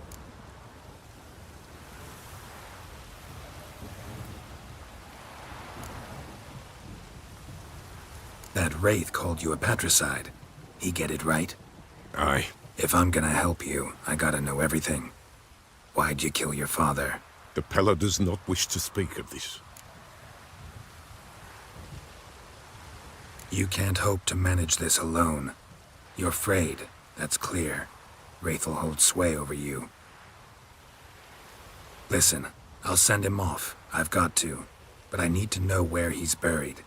That wraith called you a patricide. He get it right? Aye. If I'm gonna help you, I gotta know everything. Why'd you kill your father? The Pella does not wish to speak of this. You can't hope to manage this alone. You're afraid, that's clear. Wraith will hold sway over you. Listen, I'll send him off. I've got to. But I need to know where he's buried.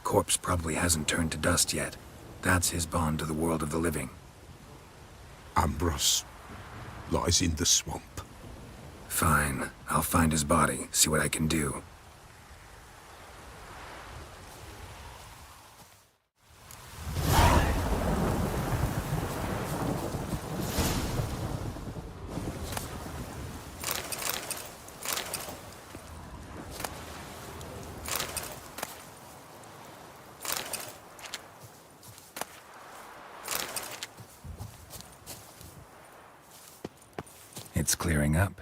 Corpse probably hasn't turned to dust yet. That's his bond to the world of the living. Ambros lies in the swamp. Fine. I'll find his body, see what I can do. It's clearing up.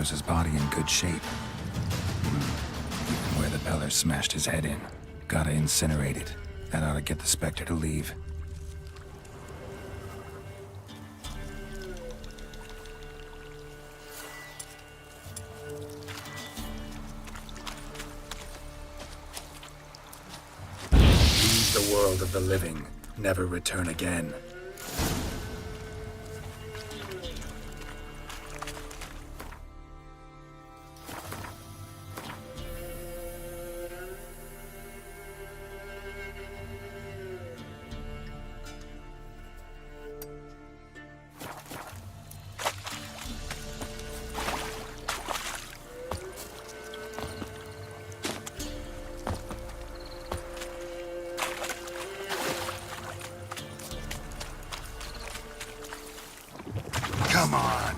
shows his body in good shape. Even where the Peller smashed his head in. Gotta incinerate it. That ought to get the Spectre to leave. Leave the world of the living. Never return again. Come on.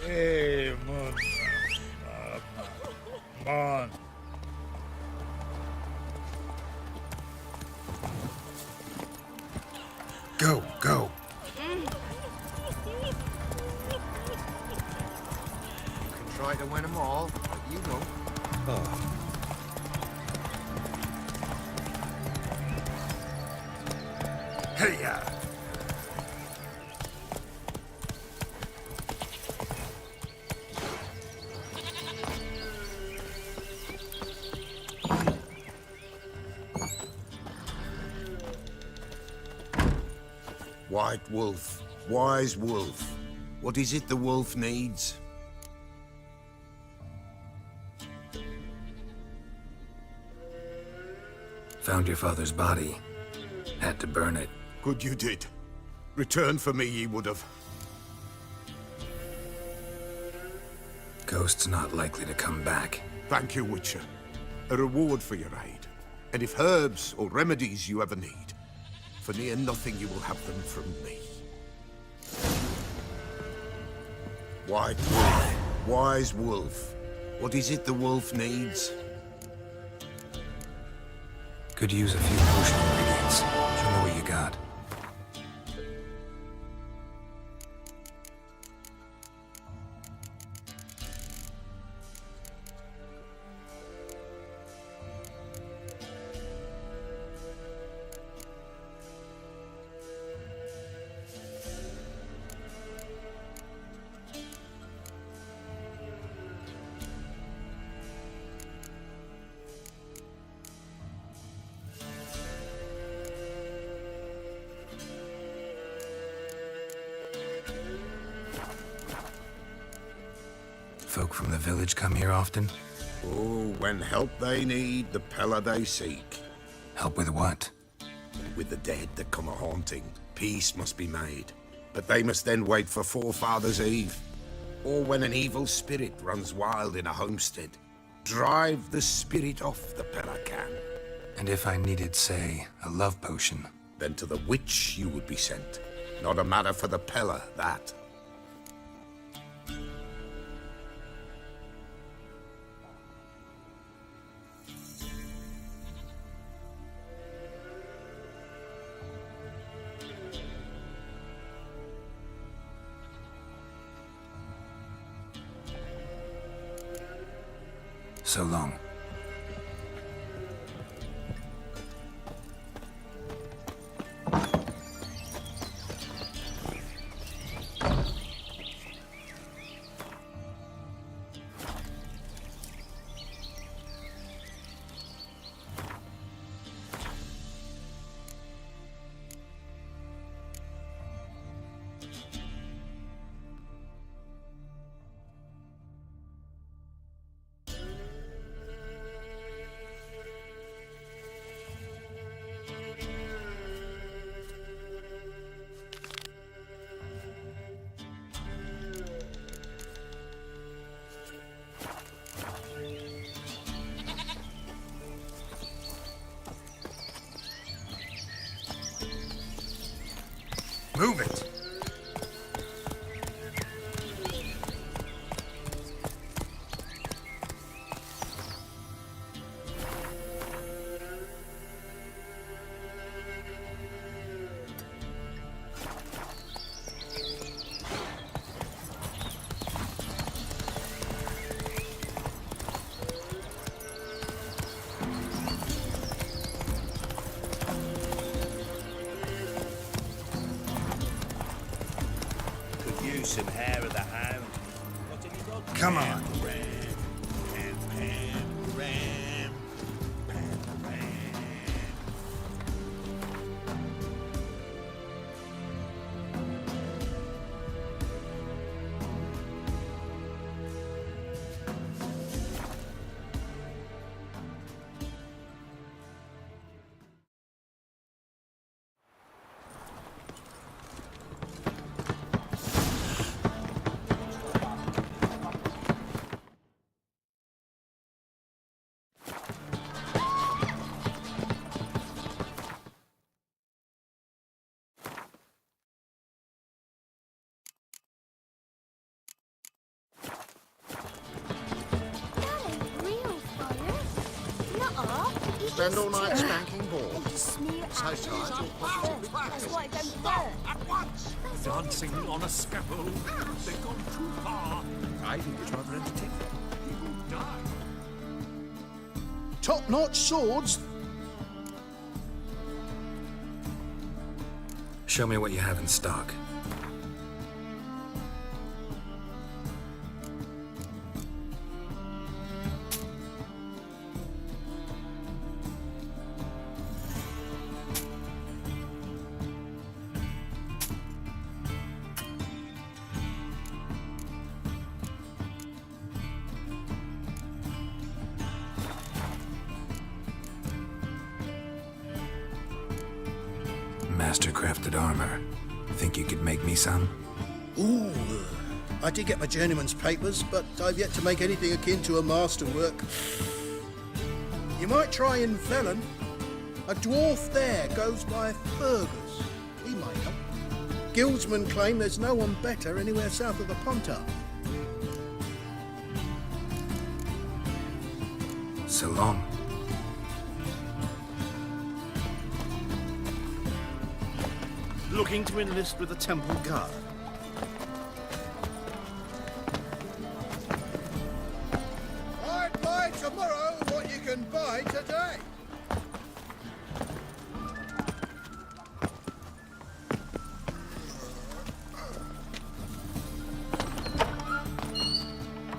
Hey, Moon. Come on. Go, go. You can try to win them all, but you won't. Hey-ya! White Wolf, wise wolf. What is it the wolf needs? Found your father's body. Had to burn it. Good you did. Return for me ye would have. Ghost's not likely to come back. Thank you, Witcher. A reward for your aid. And if herbs or remedies you ever need, for near nothing you will have them from me. White Wolf, wise wolf. What is it the wolf needs? Could use a few potion ingredients. Show me what you got. Folk from the village come here often? Oh, when help they need, the Peller they seek. Help with what? With the dead that come a-haunting, peace must be made. But they must then wait for Forefathers' Eve. Or when an evil spirit runs wild in a homestead. Drive the spirit off, the Peller can. And if I needed, say, a love potion? Then to the witch you would be sent. Not a matter for the Peller, that. So long. Come on. Spend all night spanking balls. So tired you'll possibly That's why it don't work. at once. Dancing on a scaffold. They've gone too far. I think it's rather entertaining. People die. Top-notch swords. Show me what you have in stock. Master-crafted armor. Think you could make me some? Ooh, I did get my journeyman's papers, but I've yet to make anything akin to a masterwork. You might try in Velen. A dwarf there goes by Fergus. He might help. Guildsmen claim there's no one better anywhere south of the Pontar. So long. Looking to enlist with the Temple Guard. I'd buy tomorrow what you can buy today.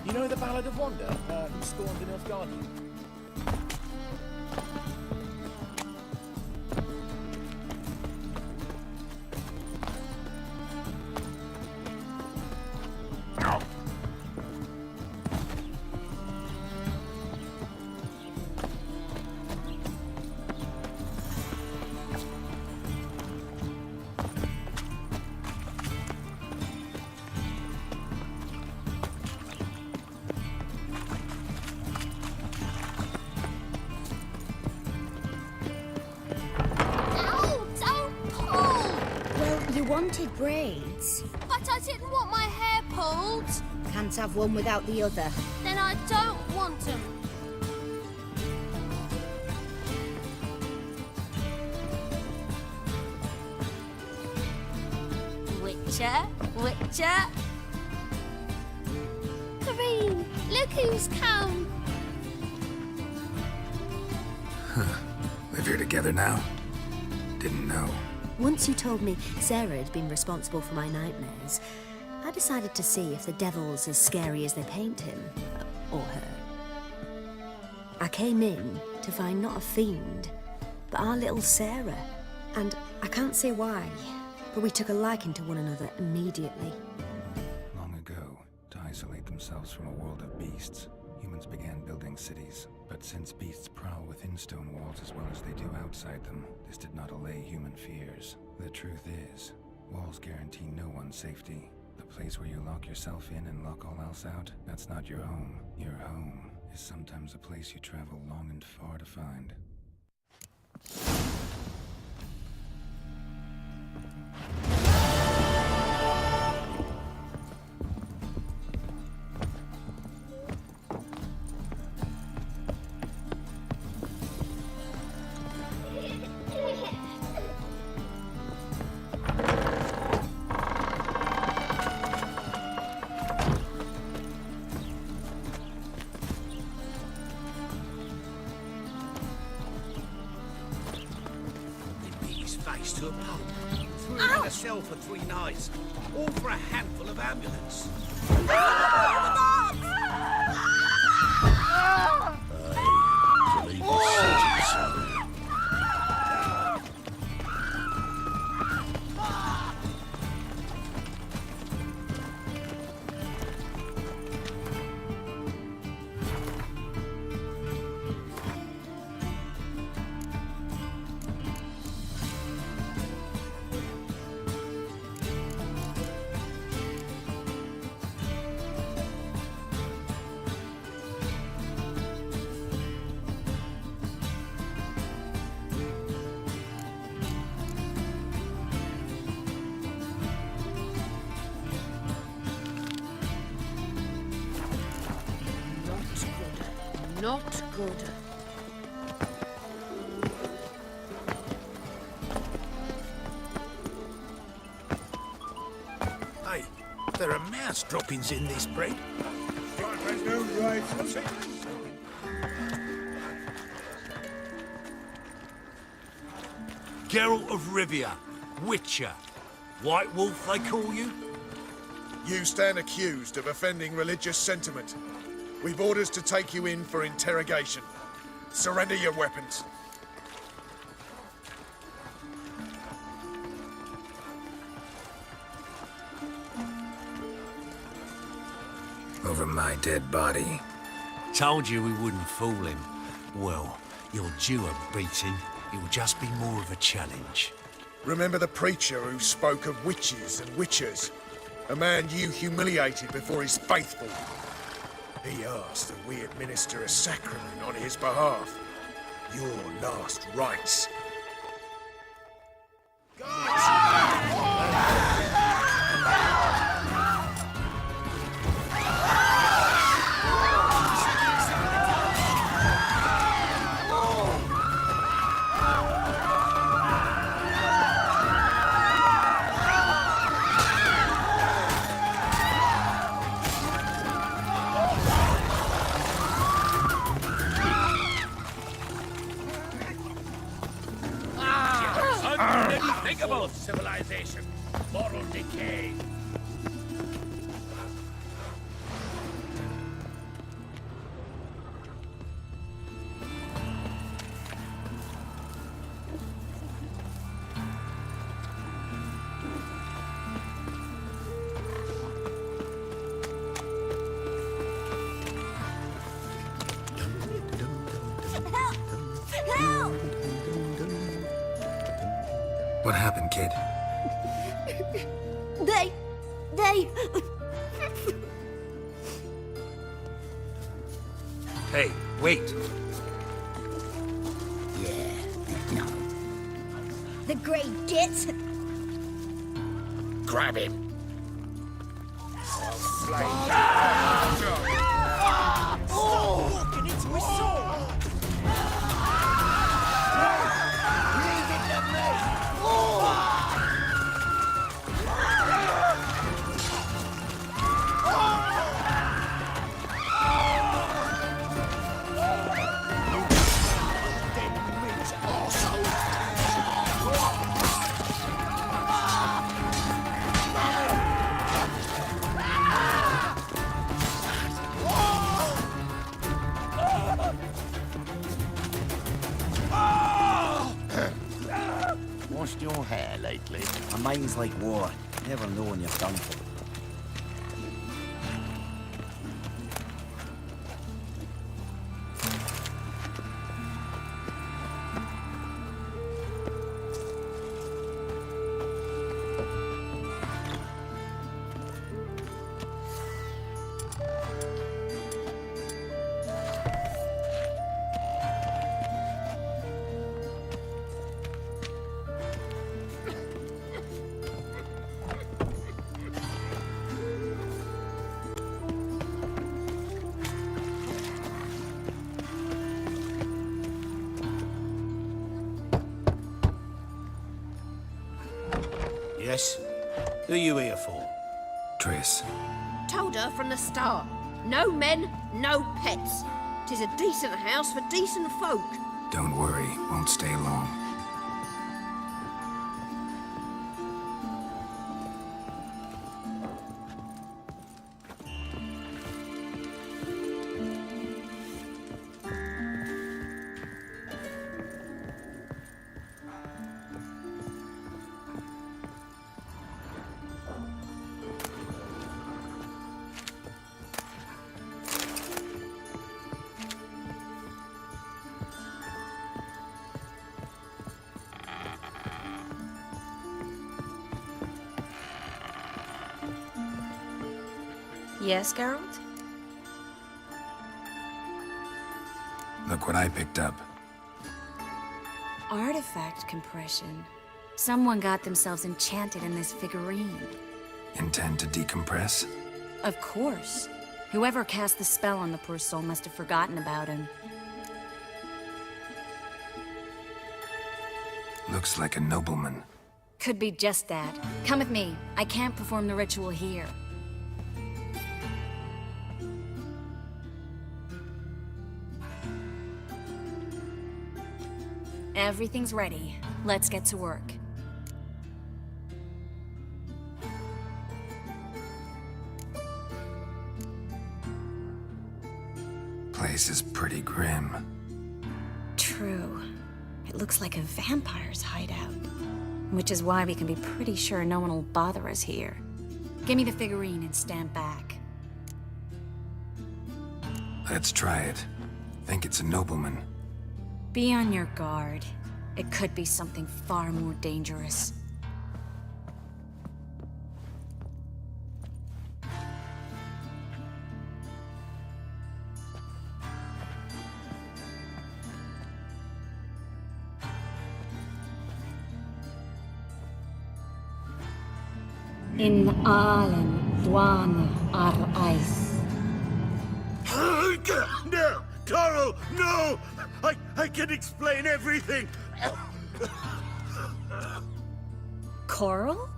You know the Ballad of Wanda, who stormed in Nilfgaard? Wanted braids. But I didn't want my hair pulled. Can't have one without the other. Then I don't want them. Witcher, Witcher. Kareen, look who's come. Huh. Live here together now? Didn't know. Once you told me Sarah had been responsible for my nightmares, I decided to see if the devil's as scary as they paint him. Or her. I came in to find not a fiend, but our little Sarah. And I can't say why, but we took a liking to one another immediately. Long ago, to isolate themselves from a world of beasts, humans began building cities. But since beasts prowl within stone walls as well as they do outside them, this did not allay human fears. The truth is, walls guarantee no one's safety. The place where you lock yourself in and lock all else out, that's not your home. Your home is sometimes a place you travel long and far to find. To a pub. Threw him in a cell for 3 nights. All for a handful of ambulance. Not good. Hey, there are mouse droppings in this bread. Geralt of Rivia, Witcher. White Wolf, they call you? You stand accused of offending religious sentiment. We've orders to take you in for interrogation. Surrender your weapons. Over my dead body. Told you we wouldn't fool him. Well, you're due a beating. It'll just be more of a challenge. Remember the preacher who spoke of witches and witchers? A man you humiliated before his faithful. He asked that we administer a sacrament on his behalf. Your last rites. Unthinkable civilization, moral decay. What happened, kid? They... Hey, wait. Yeah, no. The Grey Git. Grab him. Oh! Walking into his sword! Leave it to me! Washed your hair lately? My mind's like water. Never know when you're done for. Yes? Who you here for? Triss. Told her from the start. No men, no pets. 'Tis a decent house for decent folk. Don't worry, won't stay long. Yes, Geralt? Look what I picked up. Artifact compression. Someone got themselves enchanted in this figurine. Intend to decompress? Of course. Whoever cast the spell on the poor soul must have forgotten about him. Looks like a nobleman. Could be just that. Come with me. I can't perform the ritual here. Everything's ready. Let's get to work. Place is pretty grim. True. It looks like a vampire's hideout. Which is why we can be pretty sure no one will bother us here. Give me the figurine and stand back. Let's try it. Think it's a nobleman. Be on your guard. It could be something far more dangerous. In Allen, Dwana, ar Ice. No! Coral, no! I can explain everything! Coral?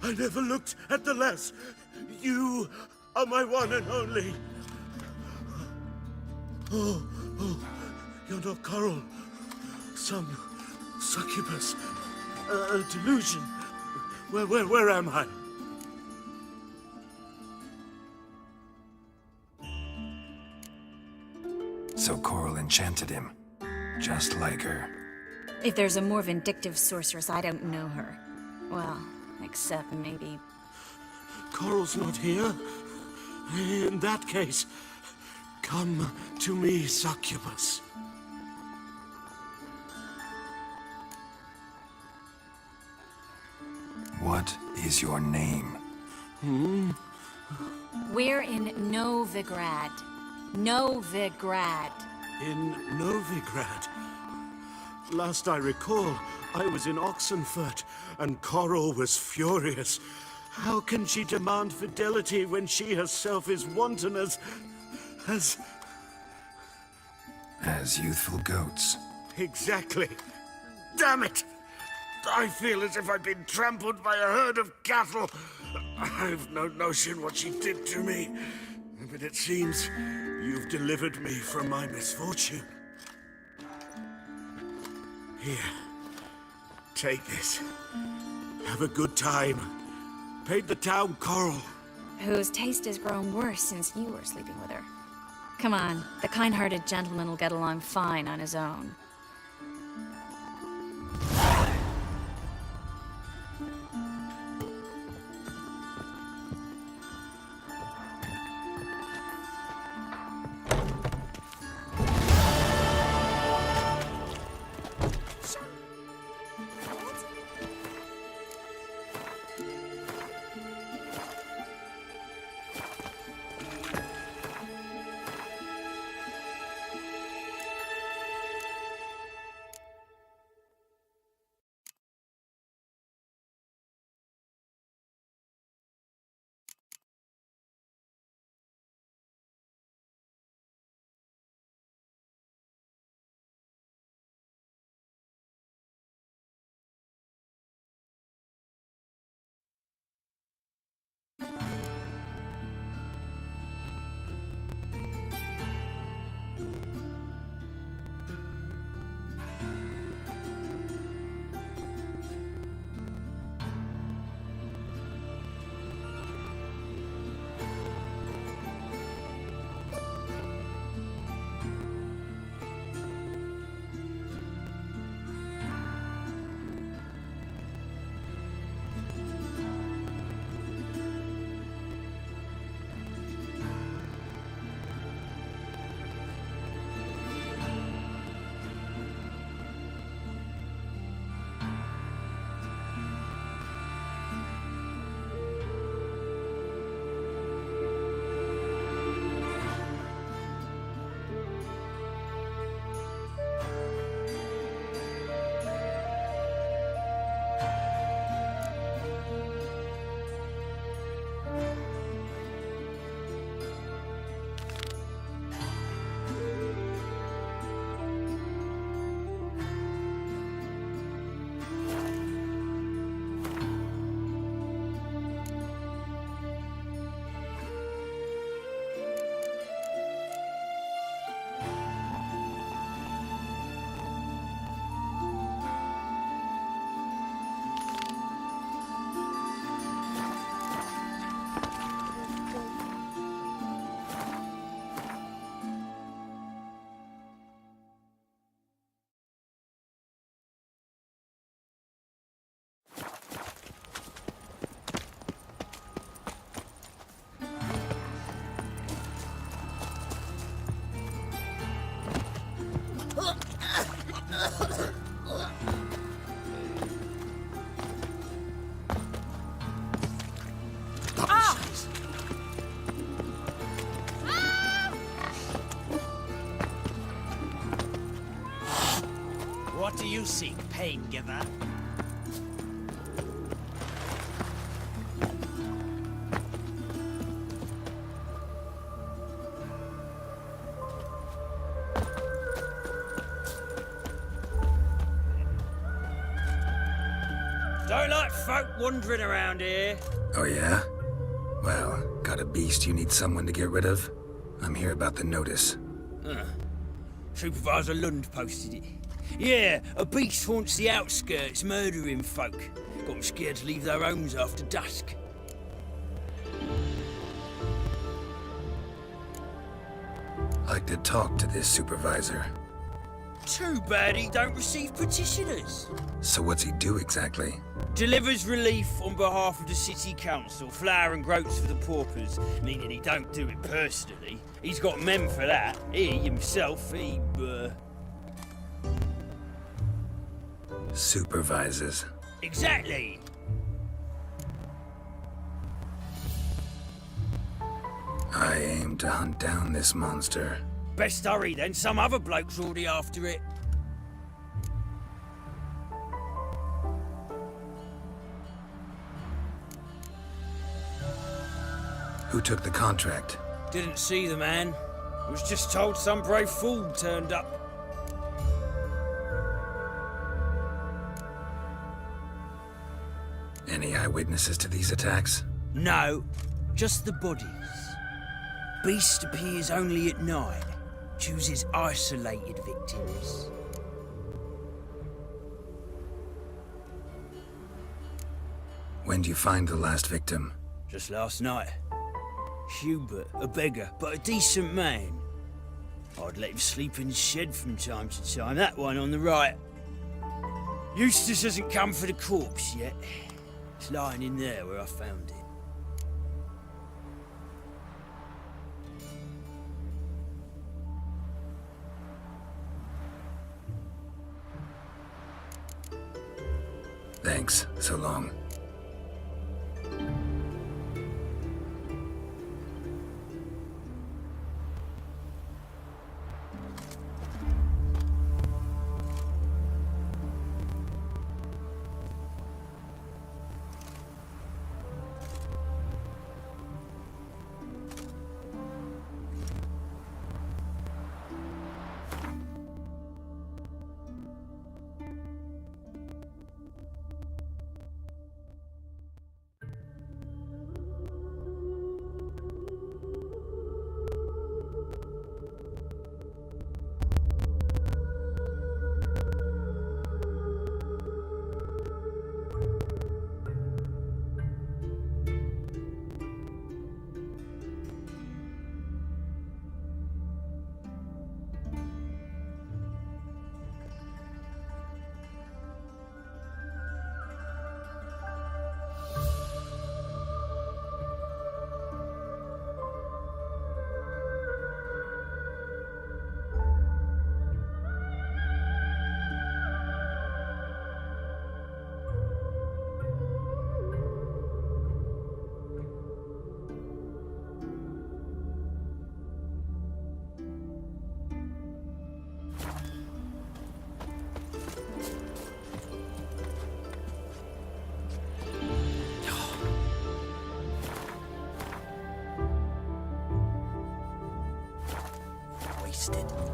I never looked at the lass. You are my one and only. Oh, you're not Coral. Some succubus. A delusion. Where am I? So Coral enchanted him. Just like her. If there's a more vindictive sorceress, I don't know her. Well, except maybe... Coral's not here. In that case, come to me, succubus. What is your name? We're in Novigrad. Novigrad. In Novigrad? Last I recall, I was in Oxenfurt, and Coral was furious. How can she demand fidelity when she herself is wanton as youthful goats. Exactly. Damn it! I feel as if I've been trampled by a herd of cattle. I've no notion what she did to me, but it seems you've delivered me from my misfortune. Here, take this. Have a good time. Paint the town Coral. Whose taste has grown worse since you were sleeping with her. Come on, the kind-hearted gentleman will get along fine on his own. What do you seek, pain giver? Don't like folk wandering around here. Oh yeah? Well, got a beast you need someone to get rid of? I'm here about the notice. Supervisor Lund posted it. Yeah, a beast haunts the outskirts, murdering folk. Got them scared to leave their homes after dusk. Like to talk to this supervisor. Too bad he don't receive petitioners. So what's he do exactly? Delivers relief on behalf of the city council, flour and groats for the paupers, meaning he don't do it personally. He's got men for that. He himself, Supervises. Exactly. I aim to hunt down this monster. Best hurry then, some other bloke's already after it. Who took the contract? Didn't see the man. Was just told some brave fool turned up. Any eyewitnesses to these attacks? No, just the bodies. Beast appears only at night. Chooses isolated victims. When do you find the last victim? Just last night. Hubert, a beggar, but a decent man. I'd let him sleep in the shed from time to time, that one on the right. Eustace hasn't come for the corpse yet. It's lying in there where I found it. Thanks. So long.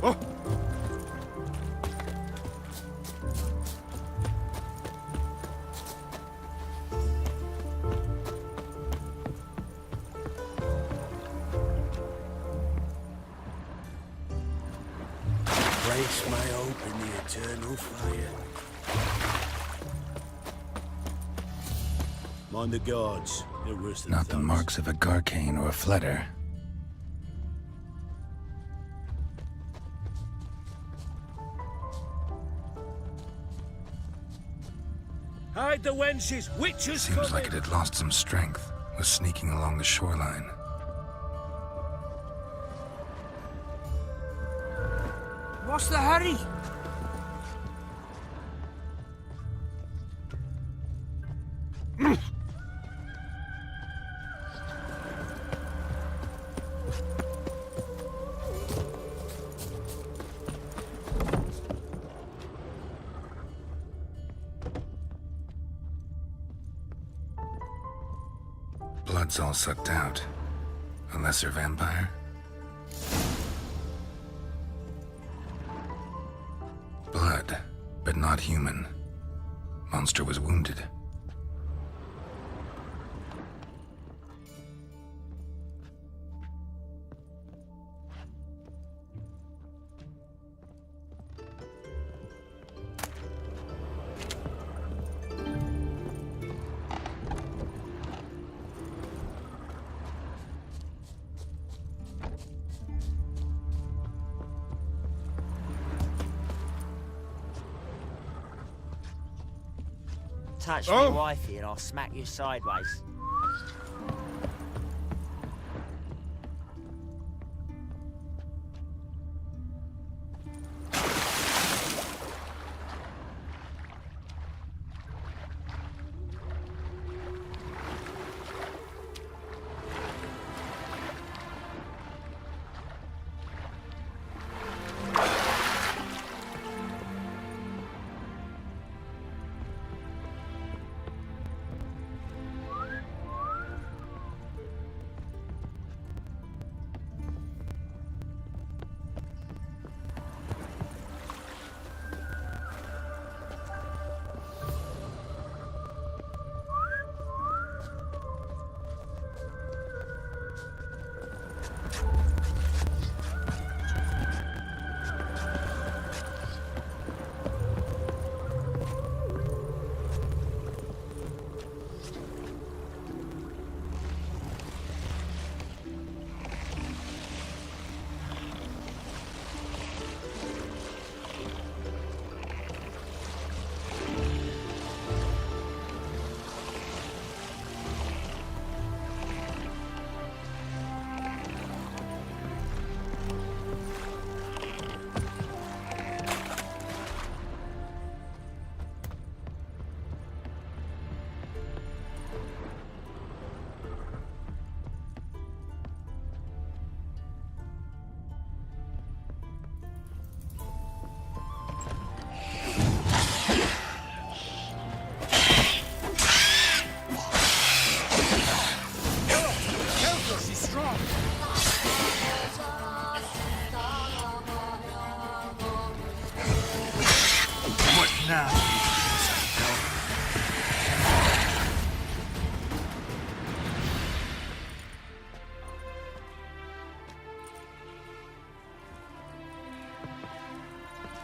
Oh! Place my hope in the eternal fire. Mind the guards. They're worse than Not the marks of a Garcane or a Fletter. Hide the wenches! Witches Seems coming! like it had lost some strength. Was sneaking along the shoreline. What's the hurry? blood's all sucked out. A lesser vampire? Blood, but not human. Monster was wounded. Touch me wifey and I'll smack you sideways.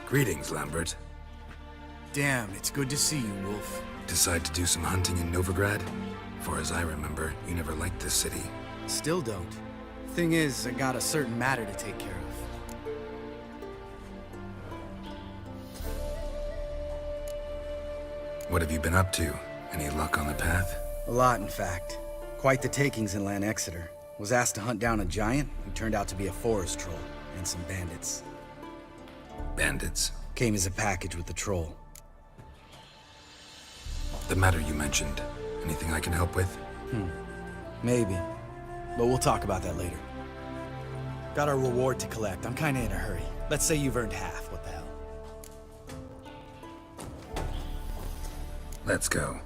Greetings, Lambert. Damn, it's good to see you, Wolf. Decide to do some hunting in Novigrad? For as I remember, you never liked this city. Still don't. Thing is, I got a certain matter to take care of. What have you been up to? Any luck on the path? A lot, in fact. Quite the takings in Lan Exeter. Was asked to hunt down a giant who turned out to be a forest troll, and some bandits. Bandits? Came as a package with the troll. The matter you mentioned. Anything I can help with? Maybe. But we'll talk about that later. Got our reward to collect. I'm kinda in a hurry. Let's say you've earned half. What the hell? Let's go.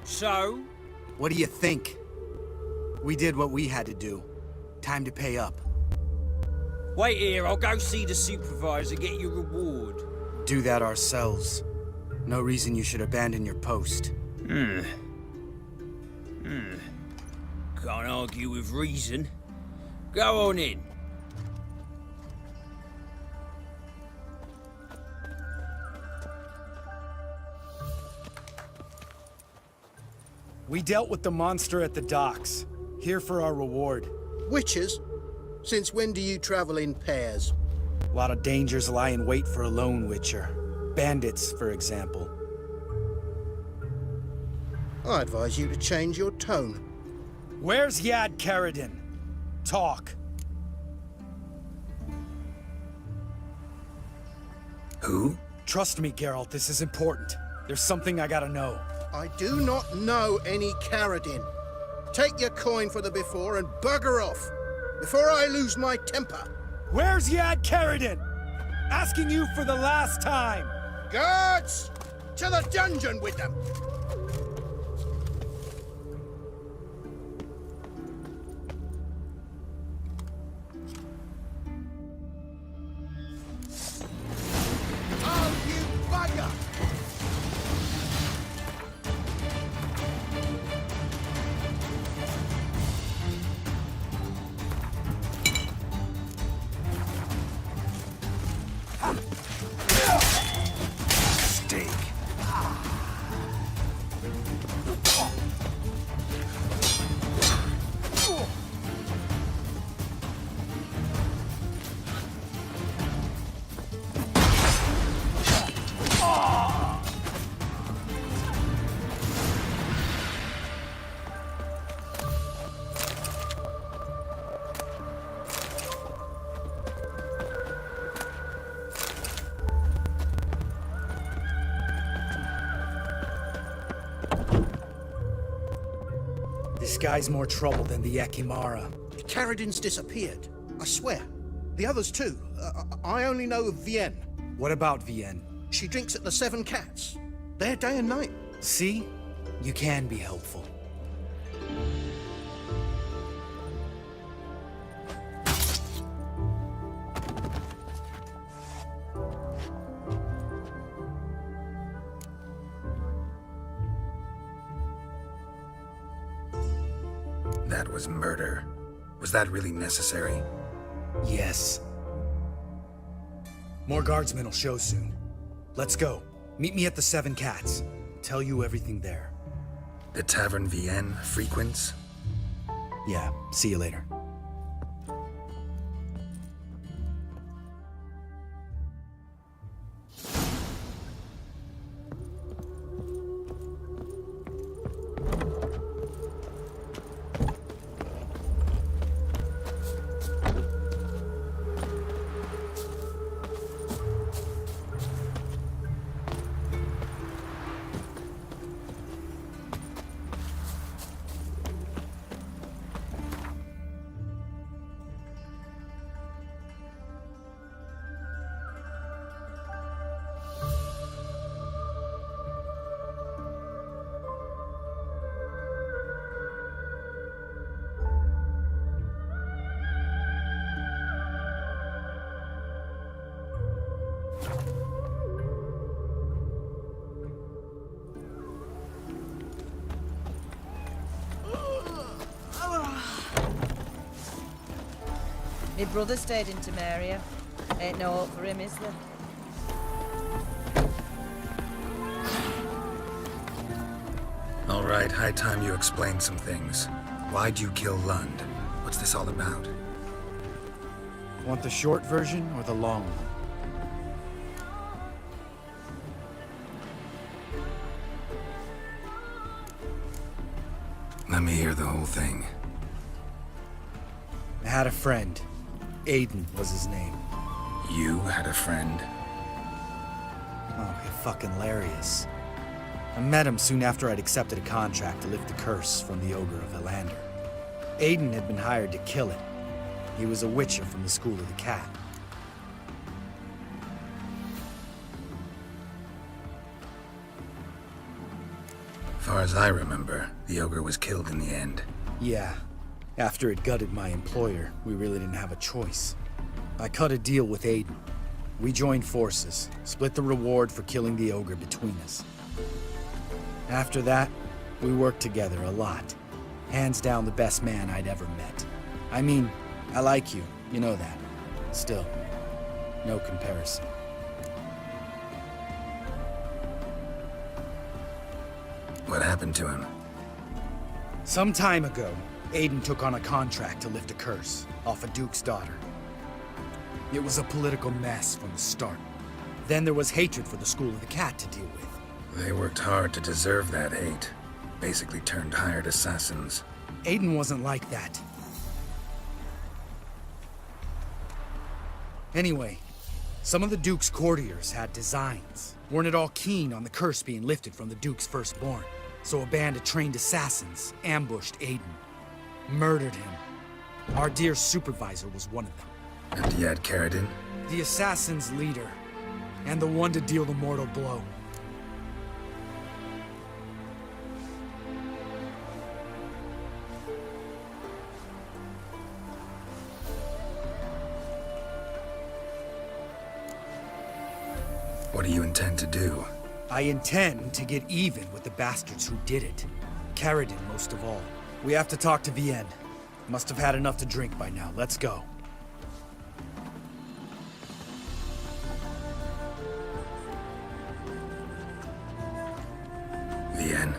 So? What do you think? We did what we had to do. Time to pay up. Wait here, I'll go see the supervisor, get your reward. Do that ourselves. No reason you should abandon your post. Can't argue with reason. Go on in. We dealt with the monster at the docks. Here for our reward. Witches? Since when do you travel in pairs? A lot of dangers lie in wait for a lone witcher. Bandits, for example. I advise you to change your tone. Where's Yad Karadin? Talk. Who? Trust me, Geralt, this is important. There's something I gotta know. I do not know any Karadin. Take your coin for the before and bugger off, before I lose my temper. Where's Yad Karadin? Asking you for the last time! Guards! To the dungeon with them! Oh, you bugger! Steak. This guy's more trouble than the Ekimara. Karadin's disappeared. I swear. The others too. I only know of Vienne. What about Vienne? She drinks at the Seven Cats. There day and night. See? You can be helpful. That was murder. Was that really necessary? Yes. More guardsmen will show soon. Let's go. Meet me at the Seven Cats. Tell you everything there. The Tavern Vienne frequents? Yeah, see you later. My brother stayed in Temeria. Ain't no hope for him, is there? All right, high time you explained some things. Why'd you kill Lund? What's this all about? Want the short version or the long one? Let me hear the whole thing. I had a friend. Aiden was his name. You had a friend? Oh, you're fucking hilarious. I met him soon after I'd accepted a contract to lift the curse from the Ogre of Elander. Aiden had been hired to kill it. He was a witcher from the School of the Cat. Far as I remember, the Ogre was killed in the end. Yeah. After it gutted my employer, we really didn't have a choice. I cut a deal with Aiden. We joined forces, split the reward for killing the Ogre between us. After that, we worked together a lot. Hands down the best man I'd ever met. I mean, I like you, you know that. Still, no comparison. What happened to him? Some time ago, Aiden took on a contract to lift a curse off a duke's daughter. It was a political mess from the start. Then there was hatred for the School of the Cat to deal with. They worked hard to deserve that hate. Basically turned hired assassins. Aiden wasn't like that. Anyway, some of the Duke's courtiers had designs. Weren't at all keen on the curse being lifted from the Duke's firstborn. So a band of trained assassins ambushed Aiden. Murdered him. Our dear supervisor was one of them. And he had Karadin? The assassin's leader, and the one to deal the mortal blow. What do you intend to do? I intend to get even with the bastards who did it. Caridin, most of all. We have to talk to Vienne. Must have had enough to drink by now. Let's go. Vienne?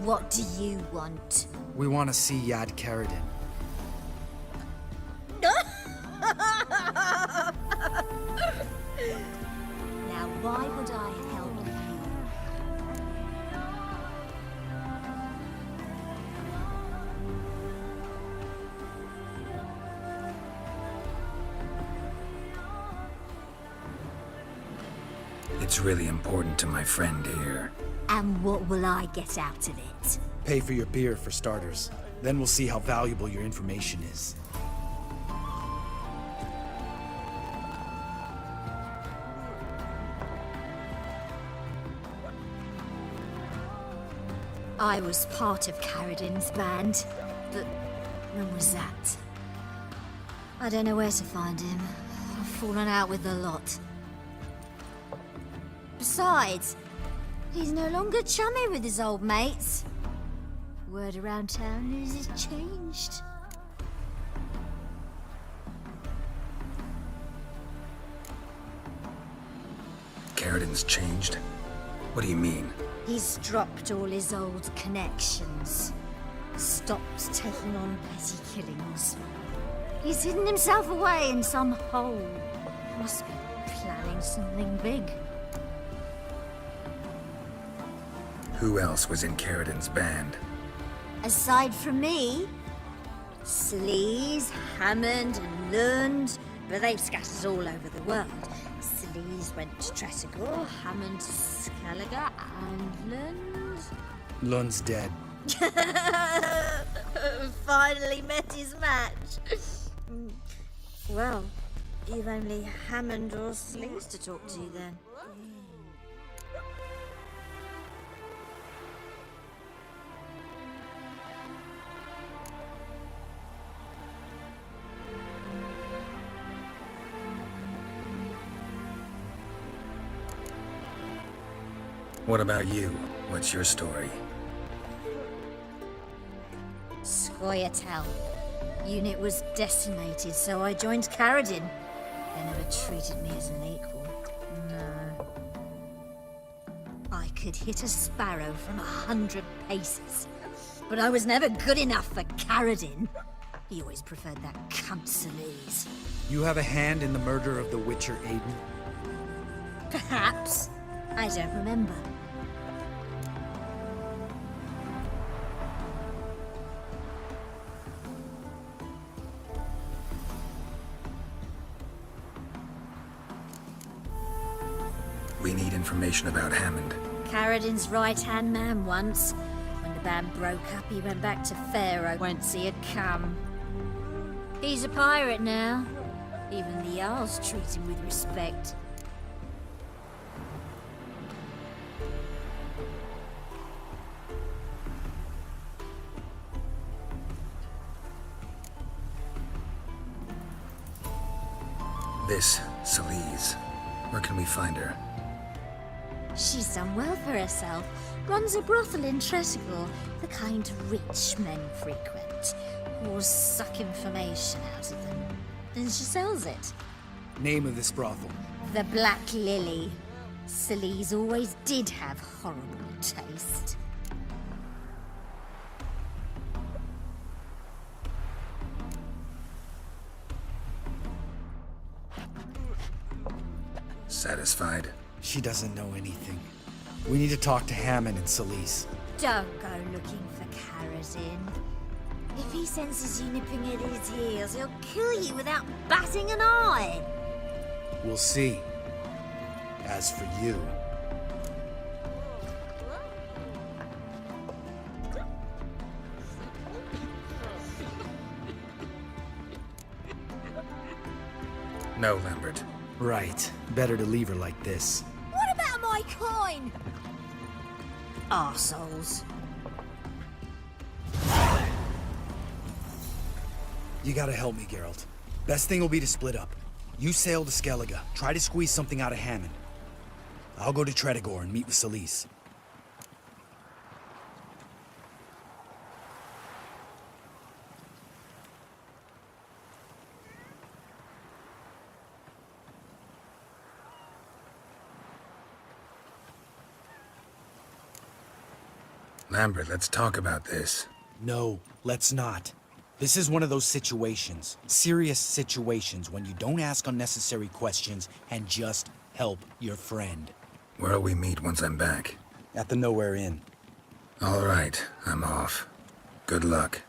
What do you want? We want to see Yad Caridin. Now, why would I help you? It's really important to my friend here. And what will I get out of it? Pay for your beer, for starters. Then we'll see how valuable your information is. I was part of Caridin's band, but when was that? I don't know where to find him. I've fallen out with the lot. Besides, he's no longer chummy with his old mates. Word around town is he's changed. Caridin's changed? What do you mean? He's dropped all his old connections. Stopped taking on petty killings. He's hidden himself away in some hole. Must be planning something big. Who else was in Caridin's band? Aside from me, Sleaze, Hammond, and Lund, but they've scattered all over the world. Sleaze went to Tretogor, Hammond to Skellige, and Lund... Lund's dead. Finally met his match. Well, you've only Hammond or Sleaze to talk to then. What about you? What's your story? Scoia'tael. Unit was decimated, so I joined Caridin. They never treated me as an equal. No. I could hit a sparrow from 100 paces, but I was never good enough for Caridin. He always preferred that cunt Sleaze. You have a hand in the murder of the Witcher Aiden? Perhaps. I don't remember. We need information about Hammond. Caridin's right-hand man once. When the band broke up, he went back to Pharaoh whence he had come. He's a pirate now. Even the Jarls treat him with respect. This, Sleaze. Where can we find her? She's done well for herself. Runs a brothel in Tretogor, the kind rich men frequent. Whores suck information out of them. Then she sells it. Name of this brothel? The Black Lily. Sleaze always did have horrible taste. Satisfied? She doesn't know anything. We need to talk to Hammond and Sleaze. Don't go looking for Caridin. If he senses you nipping at his heels, he'll kill you without batting an eye. We'll see. As for you... No, Lambert. Right. Better to leave her like this. What about my coin? Arseholes. You gotta help me, Geralt. Best thing will be to split up. You sail to Skellige, try to squeeze something out of Hammond. I'll go to Tredegor and meet with Solis. Lambert, let's talk about this. No, let's not. This is one of those situations, serious situations, when you don't ask unnecessary questions and just help your friend. Where'll we meet once I'm back? At the Nowhere Inn. All right, I'm off. Good luck.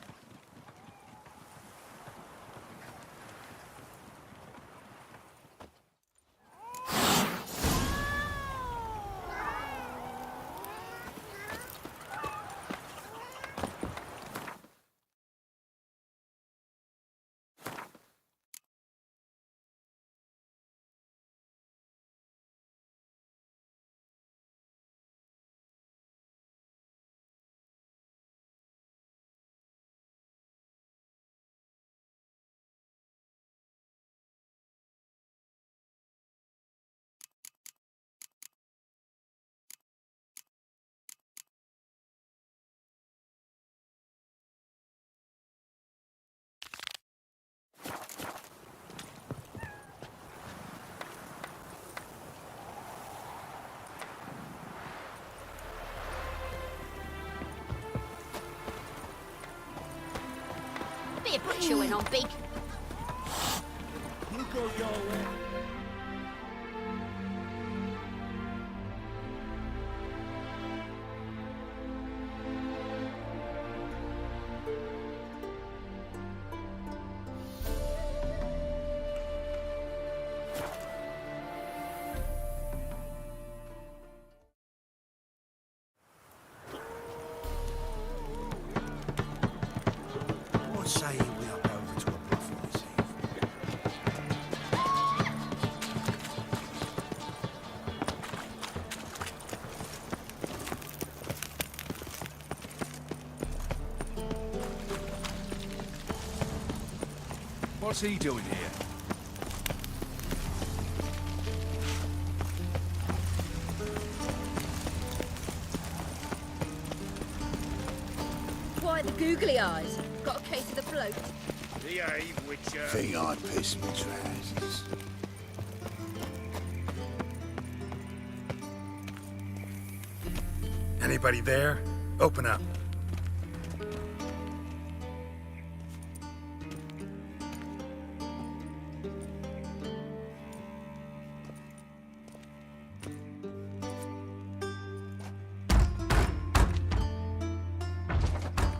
Bit of chewing on big. You go your way. What say we up over to a brothel this evening? What's he doing here? Quite the googly eyes. Got a case of the float. Behave, Witcher. Think I'd piss my trousers. Anybody there? Open up.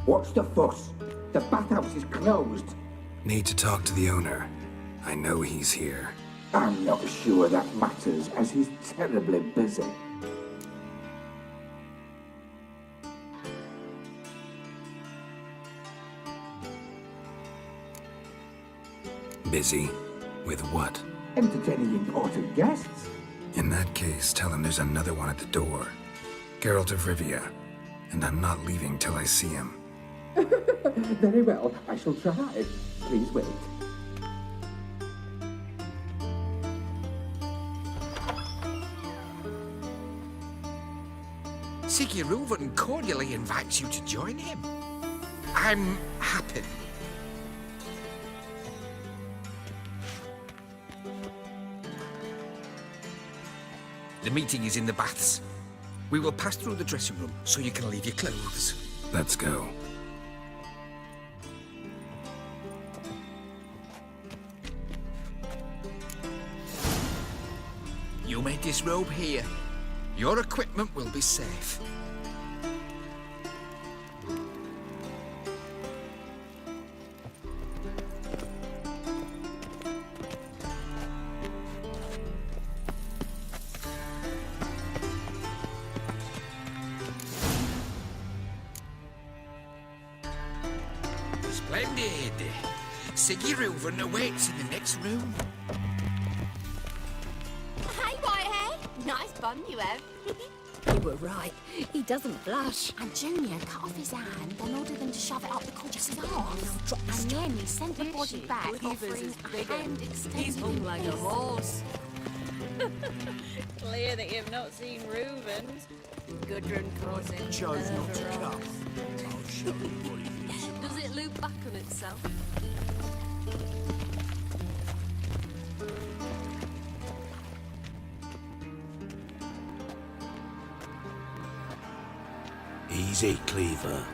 What's the fuss? The bathhouse is closed. Need to talk to the owner. I know he's here. I'm not sure that matters, as he's terribly busy. Busy? With what? Entertaining important guests. In that case, tell him there's another one at the door. Geralt of Rivia. And I'm not leaving till I see him. Very well, I shall try. Please wait. Siggy Reuven cordially invites you to join him. I'm happy. The meeting is in the baths. We will pass through the dressing room so you can leave your clothes. Let's go. You may disrobe here. Your equipment will be safe. Splendid. Siggy Reuven awaits in the next room. Nice bun you have. You were right. He doesn't blush. And Junior cut off his hand and ordered them to shove it up the corpse's arse. And then he sent the body back, offering a hand extension. He's hung like a horse. Clear that you've not seen Reuben's. Gudrun calls him Chose not to come. Does it loop back on itself? Easy, Cleaver.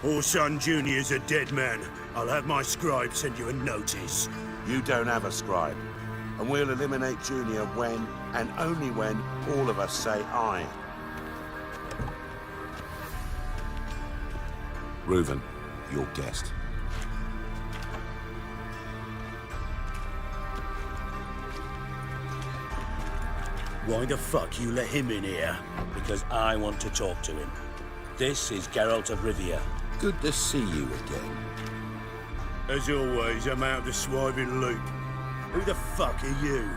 Orson Jr.'s a dead man. I'll have my scribe send you a notice. You don't have a scribe. And we'll eliminate Junior when, and only when, all of us say aye. Reuven, your guest. Why the fuck you let him in here? Because I want to talk to him. This is Geralt of Rivia. Good to see you again. As always, I'm out of the swiving loop. Who the fuck are you?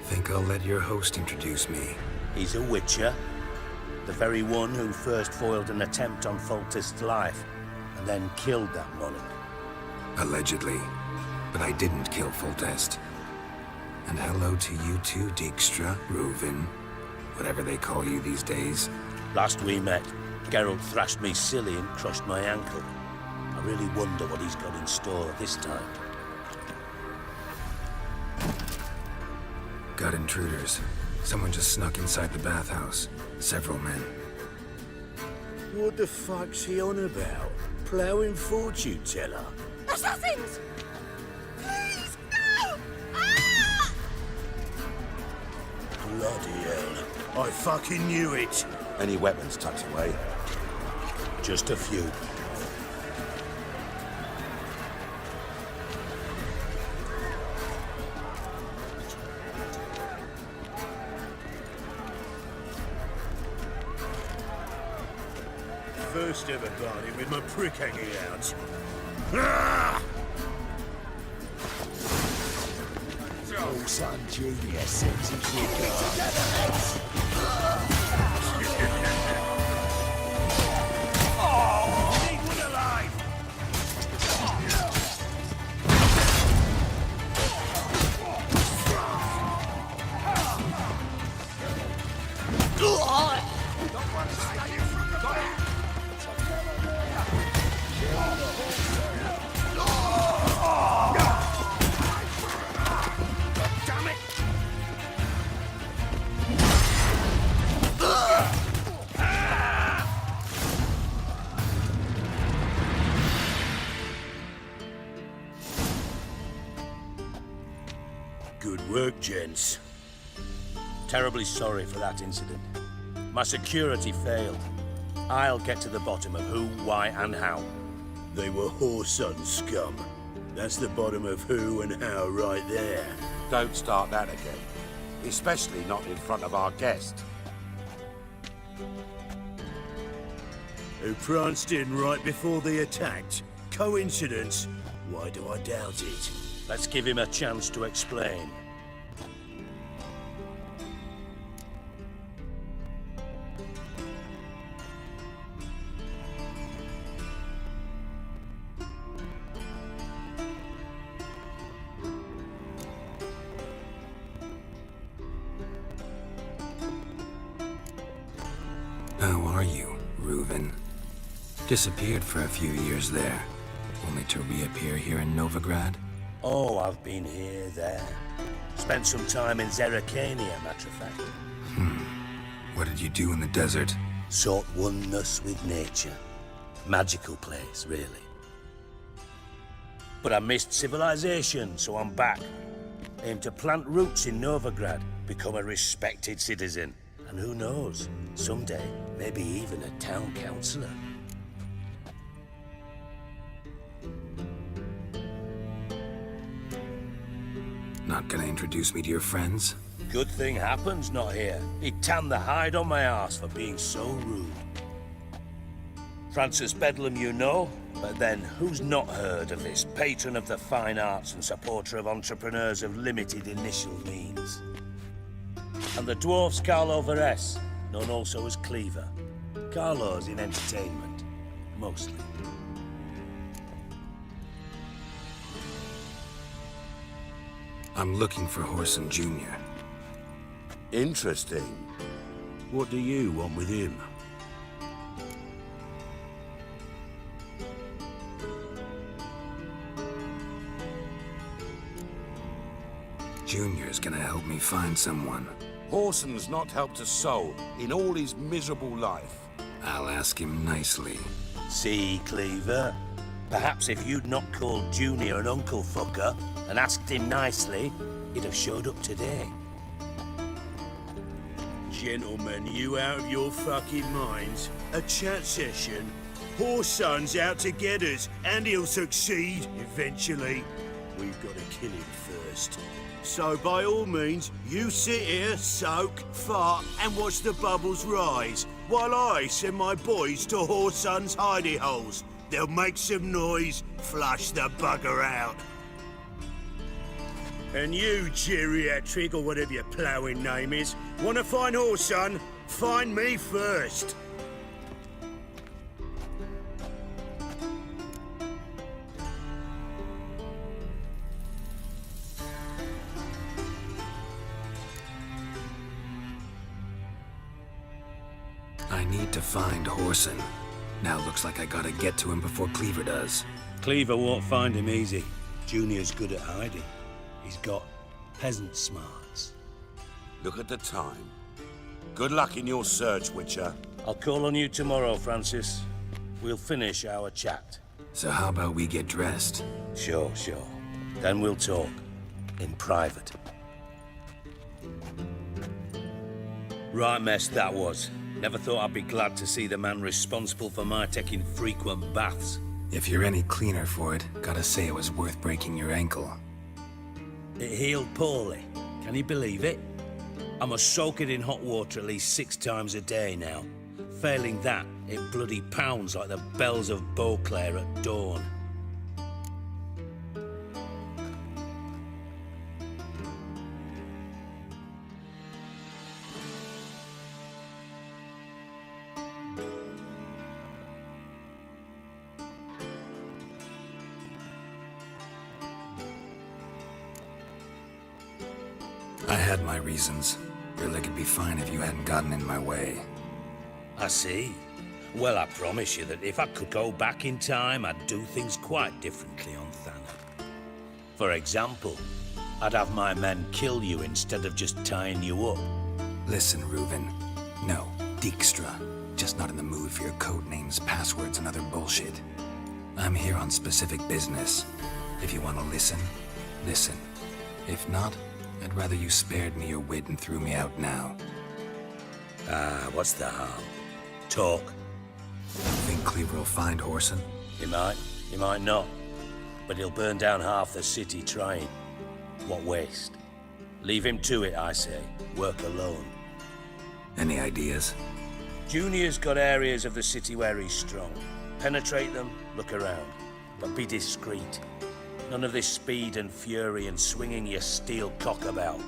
Think I'll let your host introduce me. He's a witcher. The very one who first foiled an attempt on Foltest's life, and then killed that monarch. Allegedly. But I didn't kill Foltest. And hello to you too, Dijkstra, Reuven, whatever they call you these days. Last we met, Geralt thrashed me silly and crushed my ankle. I really wonder what he's got in store this time. Got intruders. Someone just snuck inside the bathhouse. Several men. What the fuck's he on about? Ploughing fortune teller? Assassins! Please, no! Ah! Bloody hell. I fucking knew it. Any weapons tucked away? Just a few. First ever party with my prick hanging out. Ah! Son Junior sends his Good work, gents. Terribly sorry for that incident. My security failed. I'll get to the bottom of who, why, and how. They were whoreson scum. That's the bottom of who and how right there. Don't start that again. Especially not in front of our guest. Who pranced in right before they attacked. Coincidence? Why do I doubt it? Let's give him a chance to explain. How are you, Reuven? Disappeared for a few years there, only to reappear here in Novigrad? Oh, I've been here, there. Spent some time in Zerrikania, matter of fact. What did you do in the desert? Sought oneness with nature. Magical place, really. But I missed civilization, so I'm back. Aim to plant roots in Novigrad, become a respected citizen. And who knows, someday, maybe even a town councillor. Not gonna introduce me to your friends? Good thing Happen's not here. He'd tan the hide on my arse for being so rude. Francis Bedlam you know, but then who's not heard of this patron of the fine arts and supporter of entrepreneurs of limited initial means? And the dwarf's Carlo Veres, known also as Cleaver. Carlo's in entertainment, mostly. I'm looking for Horson Jr. Interesting. What do you want with him? Junior's gonna help me find someone. Horson's not helped a soul in all his miserable life. I'll ask him nicely. See, Cleaver? Perhaps if you'd not called Junior an uncle fucker and asked him nicely, he'd have showed up today. Gentlemen, you out of your fucking minds? A chat session? Horson's out to get us, and he'll succeed eventually. We've got to kill him first. So by all means, you sit here, soak, fart, and watch the bubbles rise, while I send my boys to Horson's hidey holes. They'll make some noise, flush the bugger out. And you, geriatric, or whatever your ploughing name is, want to find Horson? Find me first. I need to find Horson. Now looks like I gotta get to him before Cleaver does. Cleaver won't find him easy. Junior's good at hiding. He's got peasant smarts. Look at the time. Good luck in your search, Witcher. I'll call on you tomorrow, Francis. We'll finish our chat. So how about we get dressed? Sure. Then we'll talk. In private. Right mess that was. Never thought I'd be glad to see the man responsible for my taking frequent baths. If you're any cleaner for it, gotta say it was worth breaking your ankle. It healed poorly. Can you believe it? I must soak it in hot water at least 6 times a day now. Failing that, it bloody pounds like the bells of Beauclair at dawn. I had my reasons. Really could be fine if you hadn't gotten in my way. I see. Well, I promise you that if I could go back in time, I'd do things quite differently on Thanna. For example, I'd have my men kill you instead of just tying you up. Listen, Reuven. No, Dijkstra. Just not in the mood for your code names, passwords, and other bullshit. I'm here on specific business. If you want to listen, listen. If not, I'd rather you spared me your wit and threw me out now. What's the harm? Talk. Think Cleaver will find Horson? He might not. But he'll burn down half the city trying. What waste? Leave him to it, I say. Work alone. Any ideas? Junior's got areas of the city where he's strong. Penetrate them, look around. But be discreet. None of this speed and fury and swinging your steel cock about.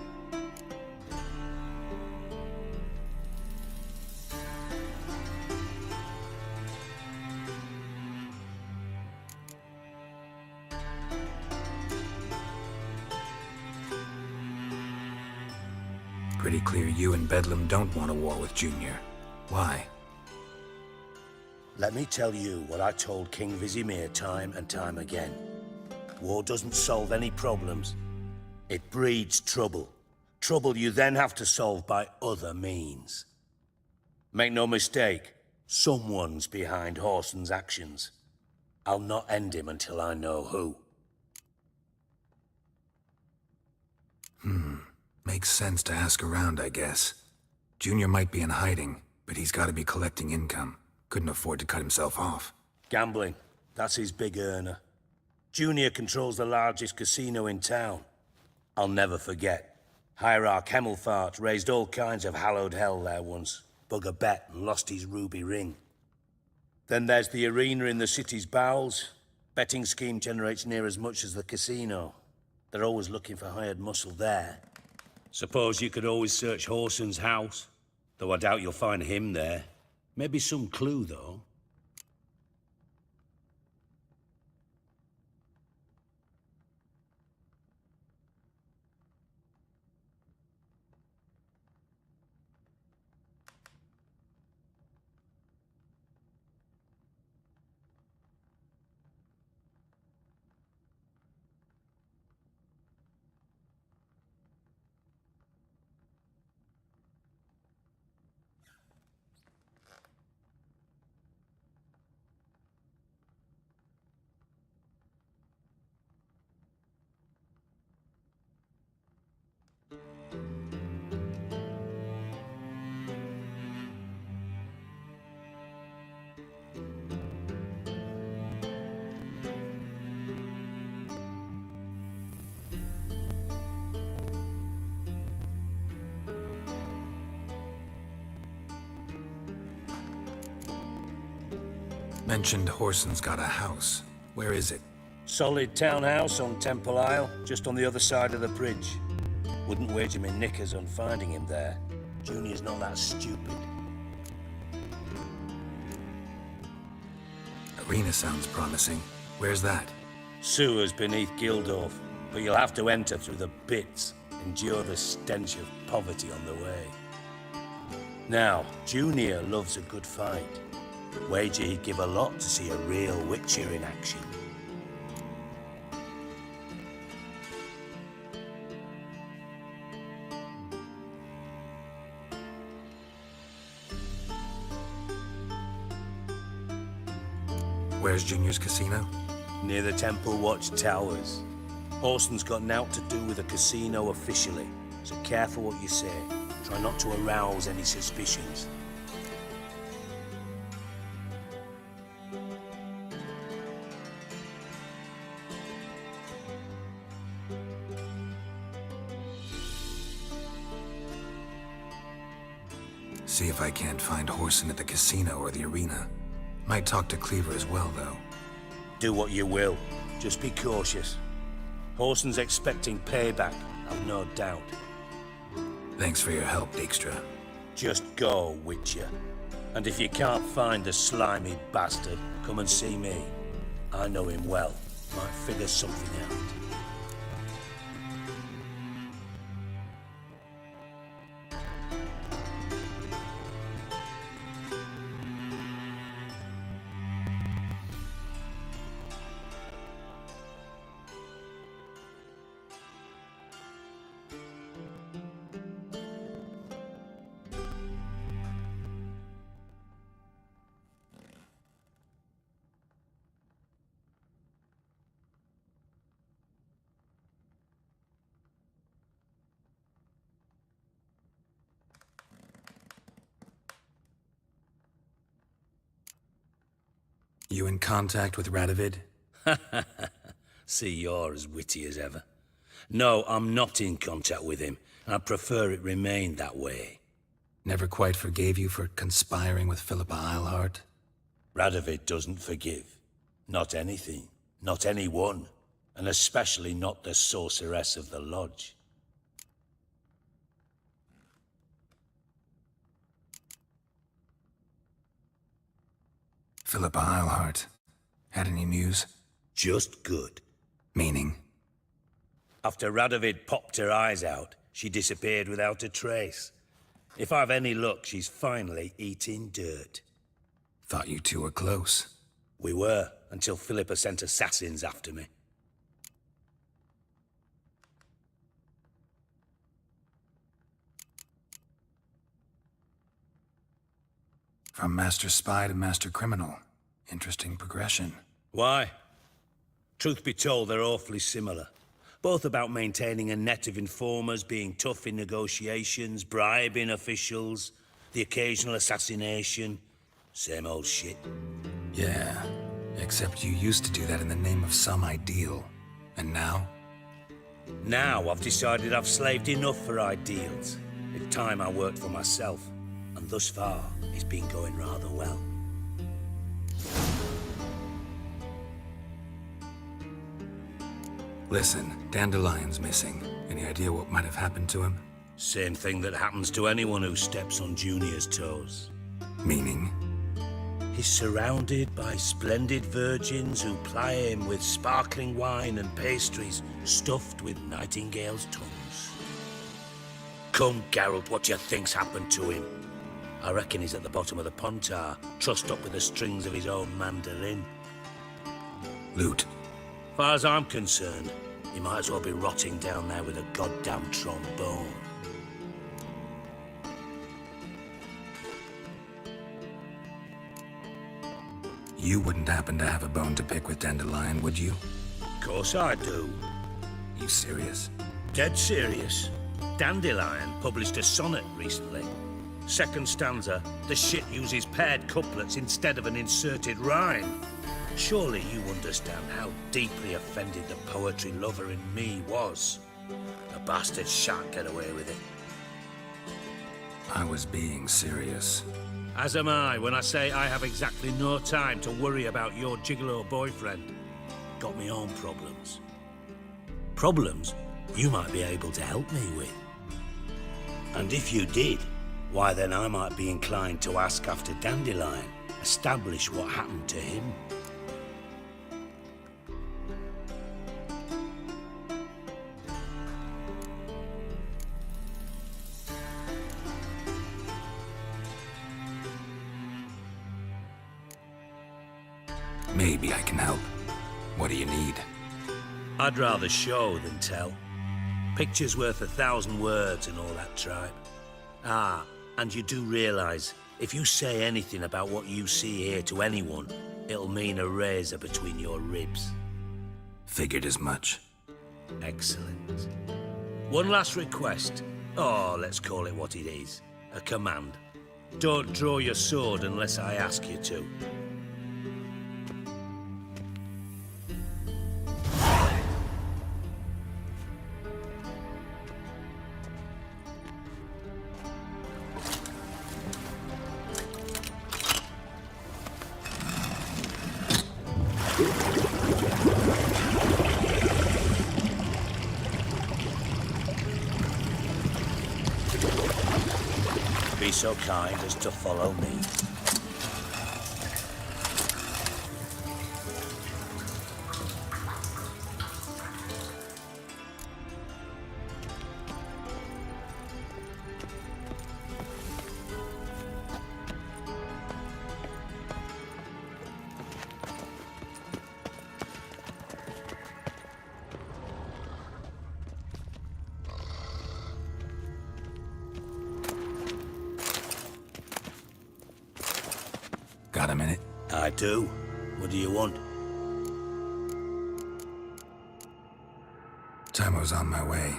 Pretty clear you and Bedlam don't want a war with Junior. Why? Let me tell you what I told King Vizimir time and time again. War doesn't solve any problems. It breeds trouble. Trouble you then have to solve by other means. Make no mistake, someone's behind Horson's actions. I'll not end him until I know who. Makes sense to ask around, I guess. Junior might be in hiding, but he's gotta be collecting income. Couldn't afford to cut himself off. Gambling. That's his big earner. Junior controls the largest casino in town. I'll never forget. Hierarch Hemelfart raised all kinds of hallowed hell there once. Bugger bet and lost his ruby ring. Then there's the arena in the city's bowels. Betting scheme generates near as much as the casino. They're always looking for hired muscle there. Suppose you could always search Whoreson's house, though I doubt you'll find him there. Maybe some clue, though. Mentioned Whoreson's got a house. Where is it? Solid townhouse on Temple Isle, just on the other side of the bridge. Wouldn't wager me knickers on finding him there. Junior's not that stupid. Arena sounds promising. Where's that? Sewers beneath Gildorf, but you'll have to enter through the pits, endure the stench of poverty on the way. Now, Junior loves a good fight. Wager he'd give a lot to see a real Witcher in action. Where's Junior's casino? Near the Temple Watch Towers. Whoreson's got naught to do with the casino officially, so careful what you say. Try not to arouse any suspicions. See if I can't find Whoreson at the casino or the arena. Might talk to Cleaver as well, though. Do what you will. Just be cautious. Whoreson's expecting payback, I've no doubt. Thanks for your help, Dijkstra. Just go, Witcher. And if you can't find the slimy bastard, come and see me. I know him well. Might figure something out. You in contact with Radovid? See, you're as witty as ever. No, I'm not in contact with him. I prefer it remained that way. Never quite forgave you for conspiring with Philippa Eilhart? Radovid doesn't forgive. Not anything. Not anyone. And especially not the sorceress of the Lodge. Philippa Eilhart. Had any news? Just good. Meaning? After Radovid popped her eyes out, she disappeared without a trace. If I've any luck, she's finally eating dirt. Thought you two were close. We were, until Philippa sent assassins after me. From Master Spy to Master Criminal. Interesting progression. Why? Truth be told, they're awfully similar. Both about maintaining a net of informers, being tough in negotiations, bribing officials, the occasional assassination. Same old shit. Yeah, except you used to do that in the name of some ideal. And now? Now I've decided I've slaved enough for ideals. It's time I worked for myself, and thus far, it's been going rather well. Listen, Dandelion's missing. Any idea what might have happened to him? Same thing that happens to anyone who steps on Junior's toes. Meaning? He's surrounded by splendid virgins who ply him with sparkling wine and pastries stuffed with nightingales' tongues. Come, Geralt, what do you think's happened to him? I reckon he's at the bottom of the Pontar, trussed up with the strings of his own mandolin. Loot. Far as I'm concerned, he might as well be rotting down there with a goddamn trombone. You wouldn't happen to have a bone to pick with Dandelion, would you? Of course I do. You serious? Dead serious. Dandelion published a sonnet recently. Second stanza, the shit uses paired couplets instead of an inserted rhyme. Surely you understand how deeply offended the poetry lover in me was. The bastard shan't get away with it. I was being serious. As am I when I say I have exactly no time to worry about your gigolo boyfriend. Got me own problems. Problems you might be able to help me with. And if you did, why then I might be inclined to ask after Dandelion, establish what happened to him. Maybe I can help. What do you need? I'd rather show than tell. Picture's worth 1,000 words and all that tripe. Ah, and you do realise, if you say anything about what you see here to anyone, it'll mean a razor between your ribs. Figured as much. Excellent. One last request. Oh, let's call it what it is. A command. Don't draw your sword unless I ask you to. Be so kind as to follow me. Got a minute? I do. What do you want? Timo's on my way.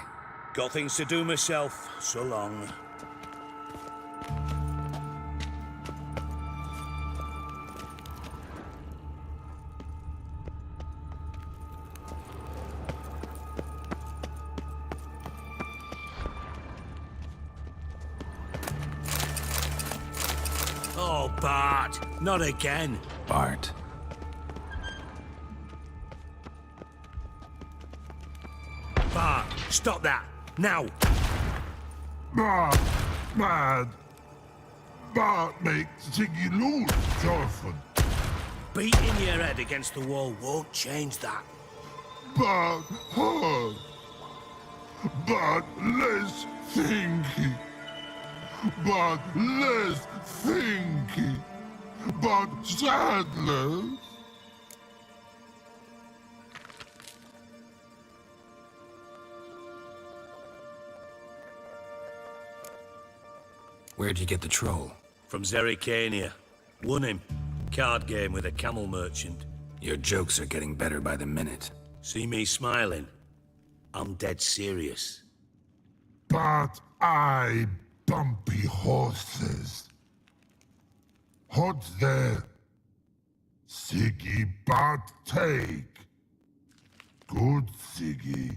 Got things to do myself. So long. Oh, Bart! Not again! Bart. Bart, stop that! Now! Bart, mad. Bart makes Ziggy lose, Jonathan. Beating your head against the wall won't change that. Bart hard. Bart less thinky. Bart less thinky. Bart sadness. Where'd you get the troll? From Zerrikania. Won him. Card game with a camel merchant. Your jokes are getting better by the minute. See me smiling? I'm dead serious. But I bumpy horses. Hot there. Siggy Bart take. Good Siggy.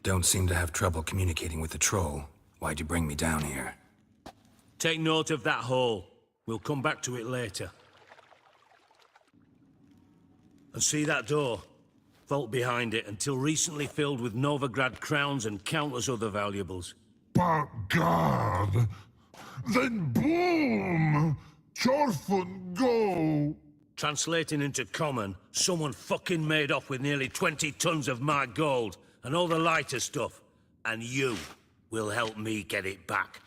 Don't seem to have trouble communicating with the troll. Why'd you bring me down here? Take note of that hole. We'll come back to it later. And see that door? Vault behind it, until recently filled with Novigrad crowns and countless other valuables. But God, then boom! Chorfun go! Translating into common, someone fucking made off with nearly 20 tons of my gold, and all the lighter stuff. And you will help me get it back.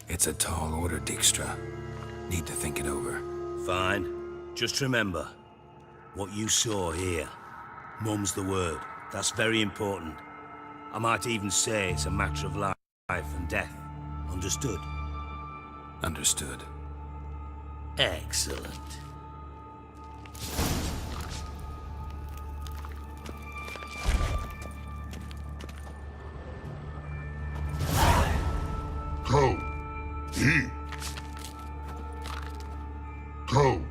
It's a tall order, Dijkstra. Need to think it over. Fine. Just remember, what you saw here, mum's the word. That's very important. I might even say it's a matter of life and death. Understood? Understood. Excellent. Go. He. Go.